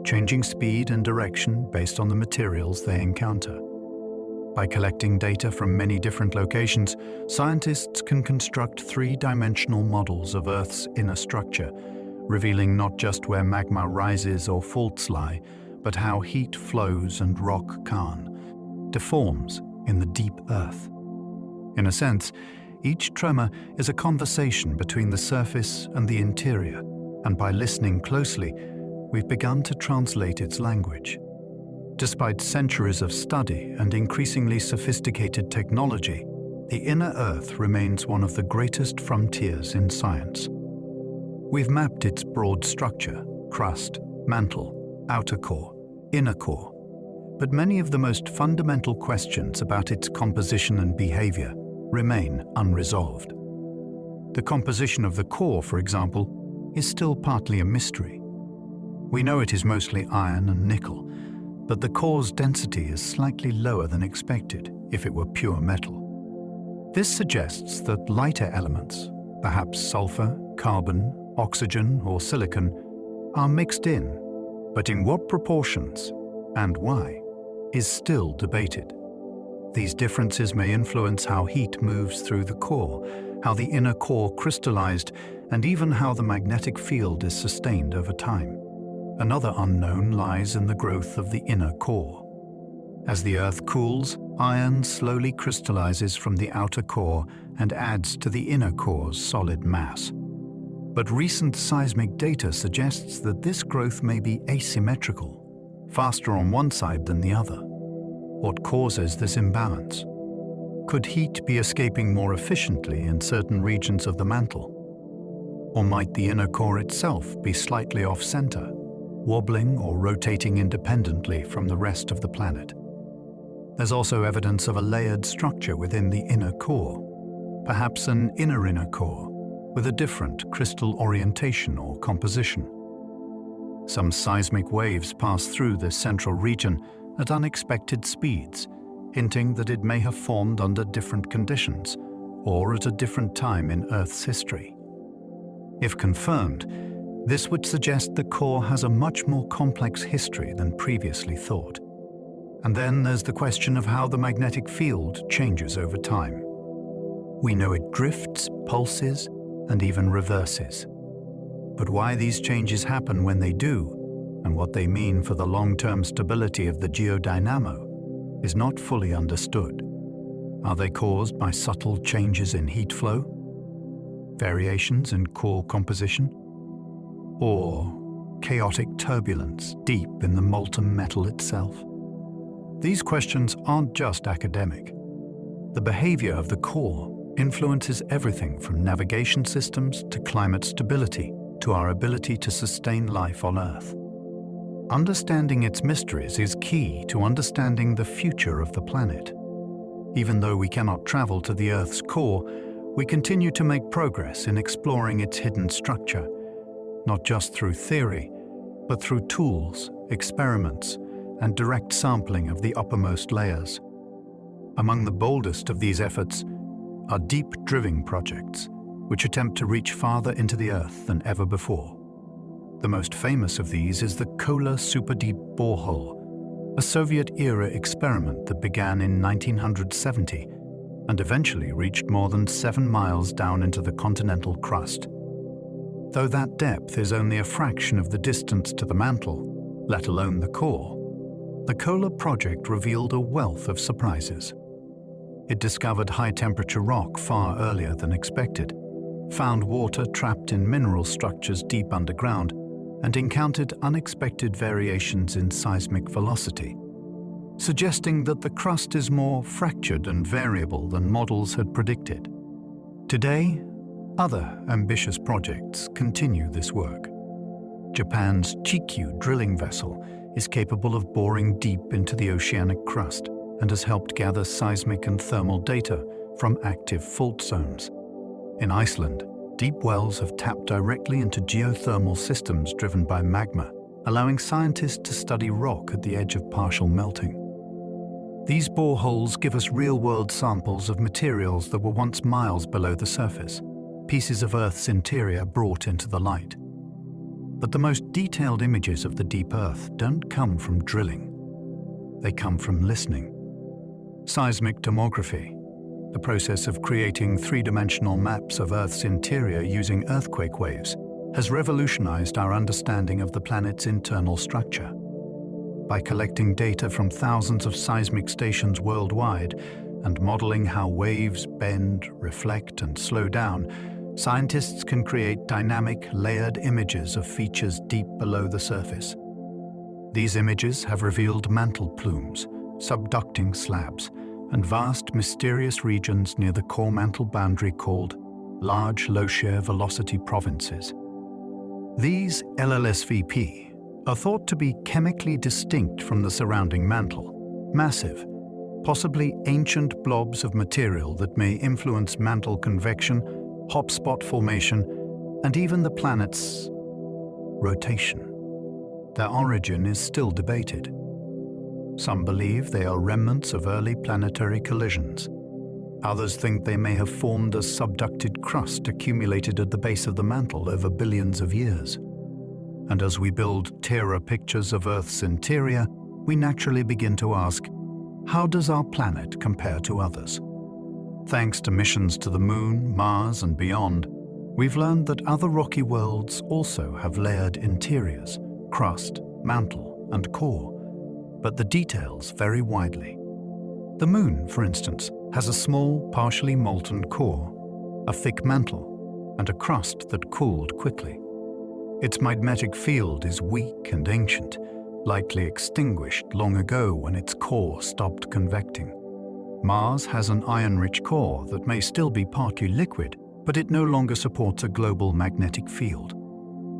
changing speed and direction based on the materials they encounter. By collecting data from many different locations, scientists can construct three-dimensional models of Earth's inner structure, revealing not just where magma rises or faults lie, but how heat flows and rock deforms in the deep Earth. In a sense, each tremor is a conversation between the surface and the interior, and by listening closely, we've begun to translate its language. Despite centuries of study and increasingly sophisticated technology, the inner Earth remains one of the greatest frontiers in science. We've mapped its broad structure, crust, mantle, outer core, inner core, but many of the most fundamental questions about its composition and behavior remain unresolved. The composition of the core, for example, is still partly a mystery. We know it is mostly iron and nickel, but the core's density is slightly lower than expected if it were pure metal. This suggests that lighter elements, perhaps sulfur, carbon, oxygen, or silicon, are mixed in, but in what proportions and why is still debated. These differences may influence how heat moves through the core, how the inner core crystallized, and even how the magnetic field is sustained over time. Another unknown lies in the growth of the inner core. As the Earth cools, iron slowly crystallizes from the outer core and adds to the inner core's solid mass. But recent seismic data suggests that this growth may be asymmetrical, faster on one side than the other. What causes this imbalance? Could heat be escaping more efficiently in certain regions of the mantle? Or might the inner core itself be slightly off-center, wobbling or rotating independently from the rest of the planet? There's also evidence of a layered structure within the inner core, perhaps an inner core, with a different crystal orientation or composition. Some seismic waves pass through this central region at unexpected speeds, hinting that it may have formed under different conditions or at a different time in Earth's history. If confirmed, this would suggest the core has a much more complex history than previously thought. And then there's the question of how the magnetic field changes over time. We know it drifts, pulses, and even reverses. But why these changes happen when they do, and what they mean for the long-term stability of the geodynamo, is not fully understood. Are they caused by subtle changes in heat flow, variations in core composition, or chaotic turbulence deep in the molten metal itself? These questions aren't just academic. The behavior of the core influences everything from navigation systems to climate stability to our ability to sustain life on Earth. Understanding its mysteries is key to understanding the future of the planet. Even though we cannot travel to the Earth's core, we continue to make progress in exploring its hidden structure, not just through theory, but through tools, experiments, and direct sampling of the uppermost layers. Among the boldest of these efforts are deep drilling projects, which attempt to reach farther into the Earth than ever before. The most famous of these is the Kola Superdeep Borehole, a Soviet-era experiment that began in 1970 and eventually reached more than 7 miles down into the continental crust. Though that depth is only a fraction of the distance to the mantle, let alone the core, the Kola project revealed a wealth of surprises. It discovered high-temperature rock far earlier than expected, found water trapped in mineral structures deep underground, and encountered unexpected variations in seismic velocity, suggesting that the crust is more fractured and variable than models had predicted. Today, other ambitious projects continue this work. Japan's Chikyu drilling vessel is capable of boring deep into the oceanic crust and has helped gather seismic and thermal data from active fault zones. In Iceland, deep wells have tapped directly into geothermal systems driven by magma, allowing scientists to study rock at the edge of partial melting. These boreholes give us real-world samples of materials that were once miles below the surface, pieces of Earth's interior brought into the light. But the most detailed images of the deep Earth don't come from drilling. They come from listening. Seismic tomography, the process of creating three-dimensional maps of Earth's interior using earthquake waves, has revolutionized our understanding of the planet's internal structure. By collecting data from thousands of seismic stations worldwide and modeling how waves bend, reflect, and slow down, scientists can create dynamic, layered images of features deep below the surface. These images have revealed mantle plumes, subducting slabs, and vast, mysterious regions near the core mantle boundary called large low-shear velocity provinces. These LLSVP are thought to be chemically distinct from the surrounding mantle, massive, possibly ancient blobs of material that may influence mantle convection, hotspot formation, and even the planet's rotation. Their origin is still debated. Some believe they are remnants of early planetary collisions. Others think they may have formed as subducted crust accumulated at the base of the mantle over billions of years. And as we build clearer pictures of Earth's interior, we naturally begin to ask, how does our planet compare to others? Thanks to missions to the Moon, Mars, and beyond, we've learned that other rocky worlds also have layered interiors, crust, mantle, and core, but the details vary widely. The Moon, for instance, has a small, partially molten core, a thick mantle, and a crust that cooled quickly. Its magnetic field is weak and ancient, likely extinguished long ago when its core stopped convecting. Mars has an iron-rich core that may still be partly liquid, but it no longer supports a global magnetic field.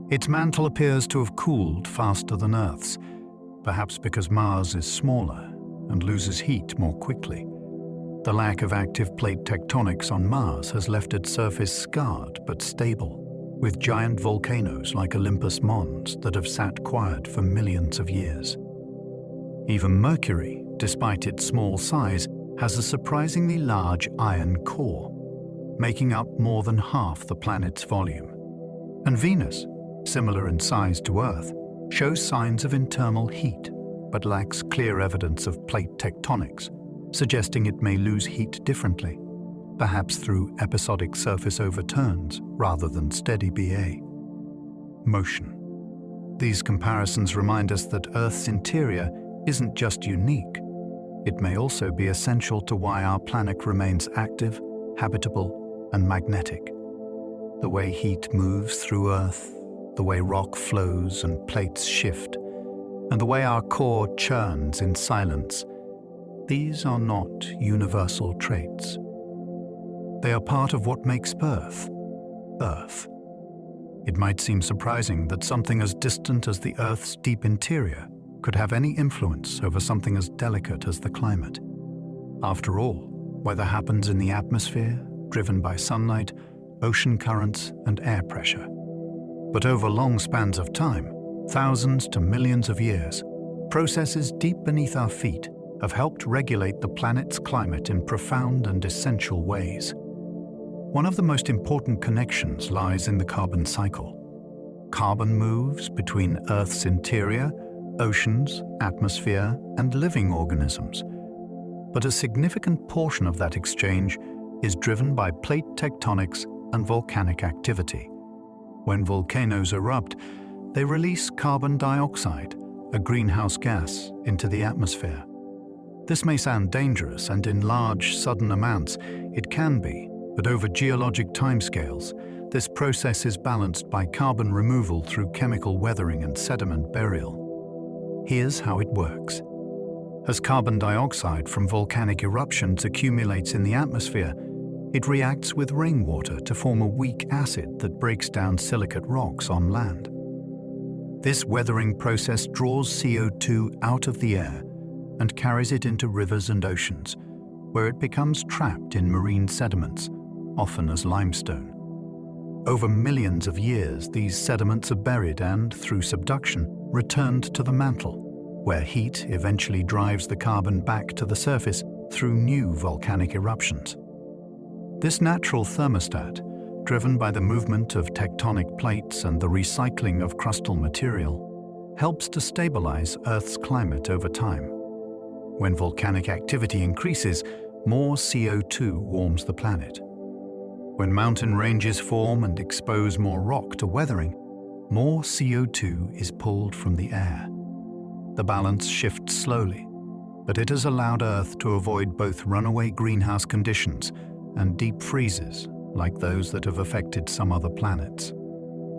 Its mantle appears to have cooled faster than Earth's, perhaps because Mars is smaller and loses heat more quickly. The lack of active plate tectonics on Mars has left its surface scarred but stable, with giant volcanoes like Olympus Mons that have sat quiet for millions of years. Even Mercury, despite its small size, has a surprisingly large iron core, making up more than half the planet's volume. And Venus, similar in size to Earth, shows signs of internal heat, but lacks clear evidence of plate tectonics, suggesting it may lose heat differently, perhaps through episodic surface overturns rather than steady BA. Motion. These comparisons remind us that Earth's interior isn't just unique. It may also be essential to why our planet remains active, habitable, and magnetic. The way heat moves through Earth, the way rock flows and plates shift, and the way our core churns in silence, these are not universal traits. They are part of what makes Earth, Earth. It might seem surprising that something as distant as the Earth's deep interior could have any influence over something as delicate as the climate. After all, whether happens in the atmosphere, driven by sunlight, ocean currents, and air pressure. But over long spans of time, thousands to millions of years, processes deep beneath our feet have helped regulate the planet's climate in profound and essential ways. One of the most important connections lies in the carbon cycle. Carbon moves between Earth's interior, oceans, atmosphere, and living organisms. But a significant portion of that exchange is driven by plate tectonics and volcanic activity. When volcanoes erupt, they release carbon dioxide, a greenhouse gas, into the atmosphere. This may sound dangerous, and in large, sudden amounts, it can be, but over geologic timescales, this process is balanced by carbon removal through chemical weathering and sediment burial. Here's how it works. As carbon dioxide from volcanic eruptions accumulates in the atmosphere, it reacts with rainwater to form a weak acid that breaks down silicate rocks on land. This weathering process draws CO2 out of the air and carries it into rivers and oceans, where it becomes trapped in marine sediments, often as limestone. Over millions of years, these sediments are buried and, through subduction, returned to the mantle, where heat eventually drives the carbon back to the surface through new volcanic eruptions. This natural thermostat, driven by the movement of tectonic plates and the recycling of crustal material, helps to stabilize Earth's climate over time. When volcanic activity increases, more CO2 warms the planet. When mountain ranges form and expose more rock to weathering, more CO2 is pulled from the air. The balance shifts slowly, but it has allowed Earth to avoid both runaway greenhouse conditions and deep freezes like those that have affected some other planets.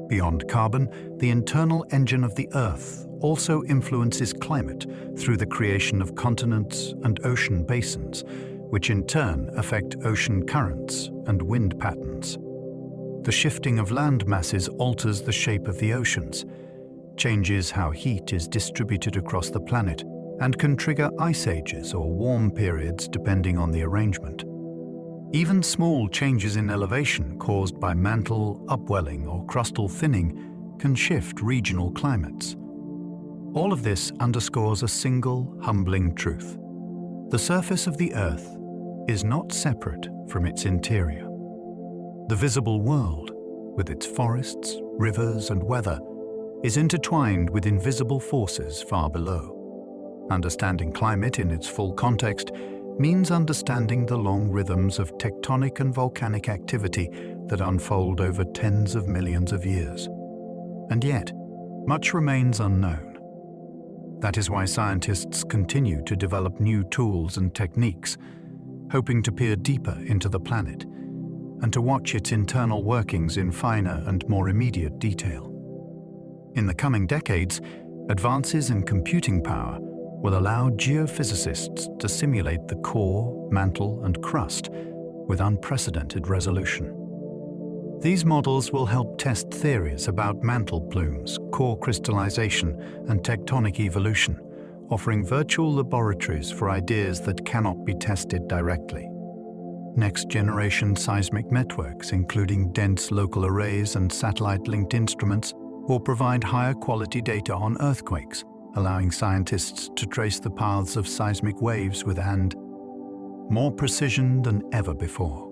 Beyond carbon, the internal engine of the Earth also influences climate through the creation of continents and ocean basins, which in turn affect ocean currents and wind patterns. The shifting of land masses alters the shape of the oceans, changes how heat is distributed across the planet, and can trigger ice ages or warm periods depending on the arrangement. Even small changes in elevation caused by mantle, upwelling, or crustal thinning can shift regional climates. All of this underscores a single, humbling truth. The surface of the Earth is not separate from its interior. The visible world, with its forests, rivers, and weather, is intertwined with invisible forces far below. Understanding climate in its full context means understanding the long rhythms of tectonic and volcanic activity that unfold over tens of millions of years. And yet, much remains unknown. That is why scientists continue to develop new tools and techniques, hoping to peer deeper into the planet and to watch its internal workings in finer and more immediate detail. In the coming decades, advances in computing power will allow geophysicists to simulate the core, mantle, and crust with unprecedented resolution. These models will help test theories about mantle plumes, core crystallization, and tectonic evolution, offering virtual laboratories for ideas that cannot be tested directly. Next-generation seismic networks, including dense local arrays and satellite-linked instruments, will provide higher-quality data on earthquakes, allowing scientists to trace the paths of seismic waves with more precision than ever before.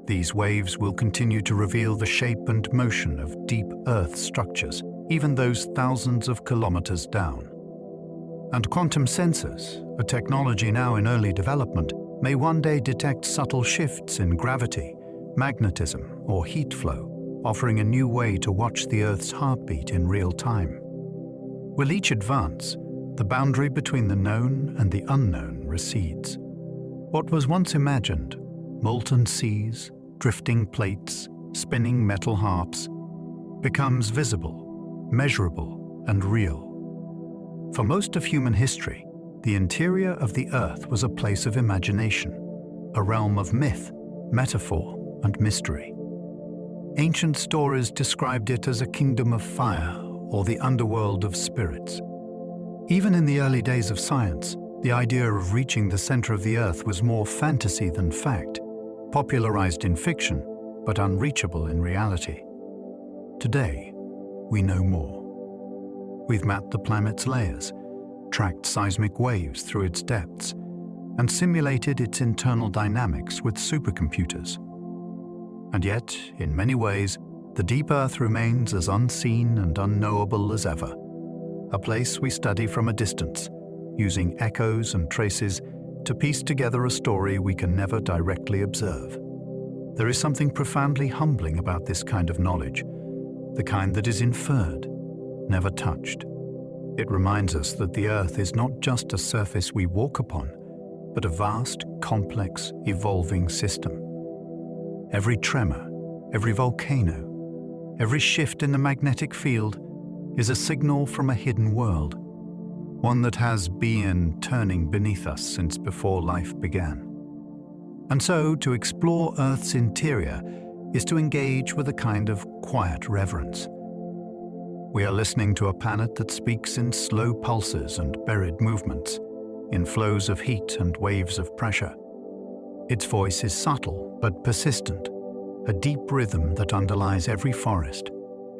These waves will continue to reveal the shape and motion of deep Earth structures, even those thousands of kilometers down. And quantum sensors, a technology now in early development, may one day detect subtle shifts in gravity, magnetism, or heat flow, offering a new way to watch the Earth's heartbeat in real time. With each advance, the boundary between the known and the unknown recedes. What was once imagined, molten seas, drifting plates, spinning metal harps, becomes visible, measurable, and real. For most of human history, the interior of the Earth was a place of imagination, a realm of myth, metaphor, and mystery. Ancient stories described it as a kingdom of fire or the underworld of spirits. Even in the early days of science, the idea of reaching the center of the Earth was more fantasy than fact. popularized in fiction, but unreachable in reality. Today, we know more. We've mapped the planet's layers, tracked seismic waves through its depths, and simulated its internal dynamics with supercomputers. And yet, in many ways, the deep Earth remains as unseen and unknowable as ever, a place we study from a distance, using echoes and traces to piece together a story we can never directly observe. There is something profoundly humbling about this kind of knowledge, the kind that is inferred, never touched. It reminds us that the Earth is not just a surface we walk upon, but a vast, complex, evolving system. Every tremor, every volcano, every shift in the magnetic field is a signal from a hidden world, one that has been turning beneath us since before life began. And so, to explore Earth's interior is to engage with a kind of quiet reverence. We are listening to a planet that speaks in slow pulses and buried movements, in flows of heat and waves of pressure. Its voice is subtle but persistent, a deep rhythm that underlies every forest,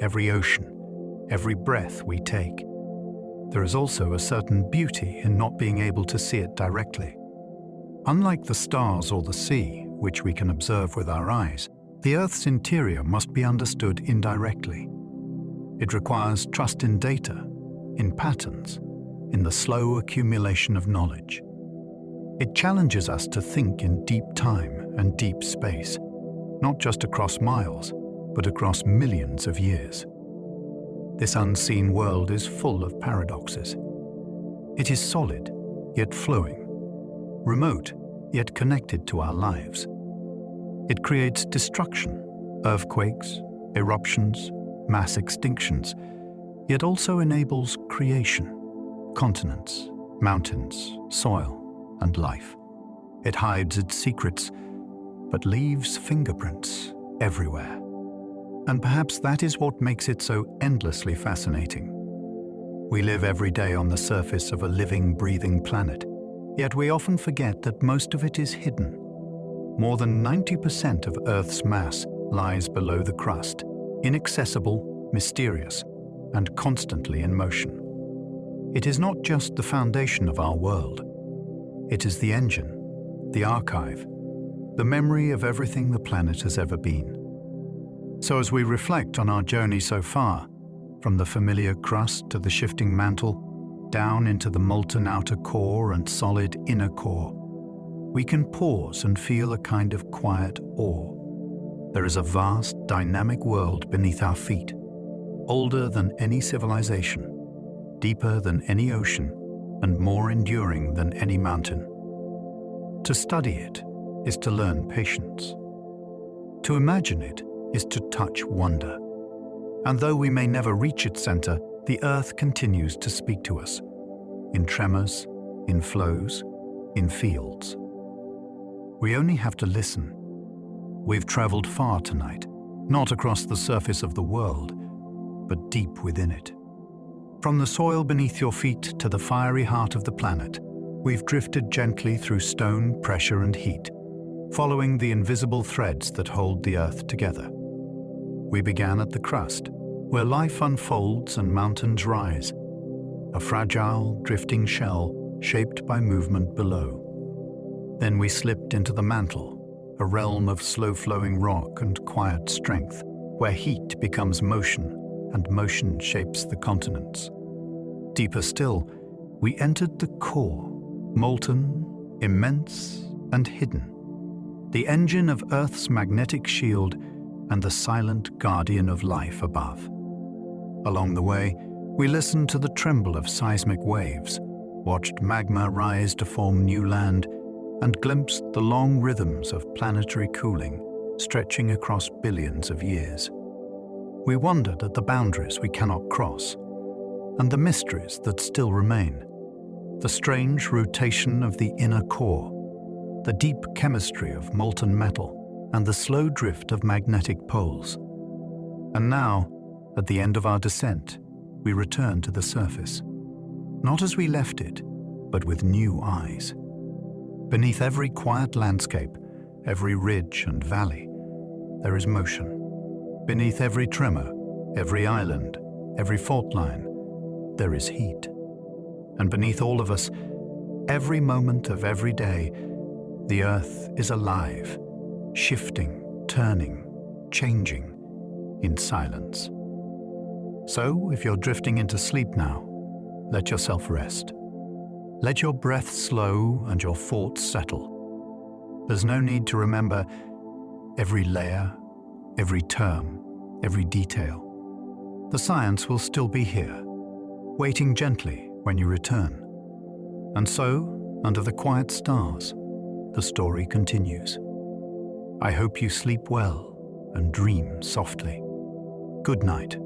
every ocean, every breath we take. There is also a certain beauty in not being able to see it directly. Unlike the stars or the sea, which we can observe with our eyes, the Earth's interior must be understood indirectly. It requires trust in data, in patterns, in the slow accumulation of knowledge. It challenges us to think in deep time and deep space, not just across miles, but across millions of years. This unseen world is full of paradoxes. It is solid, yet flowing, remote, yet connected to our lives. It creates destruction, earthquakes, eruptions, mass extinctions, yet also enables creation, continents, mountains, soil, and life. It hides its secrets, but leaves fingerprints everywhere. And perhaps that is what makes it so endlessly fascinating. We live every day on the surface of a living, breathing planet, yet we often forget that most of it is hidden. More than 90% of Earth's mass lies below the crust, inaccessible, mysterious, and constantly in motion. It is not just the foundation of our world. It is the engine, the archive, the memory of everything the planet has ever been. So as we reflect on our journey so far, from the familiar crust to the shifting mantle, down into the molten outer core and solid inner core, we can pause and feel a kind of quiet awe. There is a vast, dynamic world beneath our feet, older than any civilization, deeper than any ocean, and more enduring than any mountain. To study it is to learn patience. To imagine it is to touch wonder. And though we may never reach its center, the Earth continues to speak to us, in tremors, in flows, in fields. We only have to listen. We've traveled far tonight, not across the surface of the world, but deep within it. From the soil beneath your feet to the fiery heart of the planet, we've drifted gently through stone, pressure, and heat, following the invisible threads that hold the Earth together. We began at the crust, where life unfolds and mountains rise, a fragile, drifting shell shaped by movement below. Then we slipped into the mantle, a realm of slow-flowing rock and quiet strength, where heat becomes motion and motion shapes the continents. Deeper still, we entered the core, molten, immense, and hidden, the engine of Earth's magnetic shield and the silent guardian of life above. Along the way, we listened to the tremble of seismic waves, watched magma rise to form new land, and glimpsed the long rhythms of planetary cooling stretching across billions of years. We wondered at the boundaries we cannot cross, and the mysteries that still remain, the strange rotation of the inner core, the deep chemistry of molten metal, and the slow drift of magnetic poles. And now, at the end of our descent, we return to the surface, not as we left it, but with new eyes. Beneath every quiet landscape, every ridge and valley, there is motion. Beneath every tremor, every island, every fault line, there is heat. And beneath all of us, every moment of every day, the Earth is alive, shifting, turning, changing in silence. So, if you're drifting into sleep now, let yourself rest. Let your breath slow and your thoughts settle. There's no need to remember every layer, every term, every detail. The science will still be here, waiting gently when you return. And so, under the quiet stars, the story continues. I hope you sleep well and dream softly. Good night.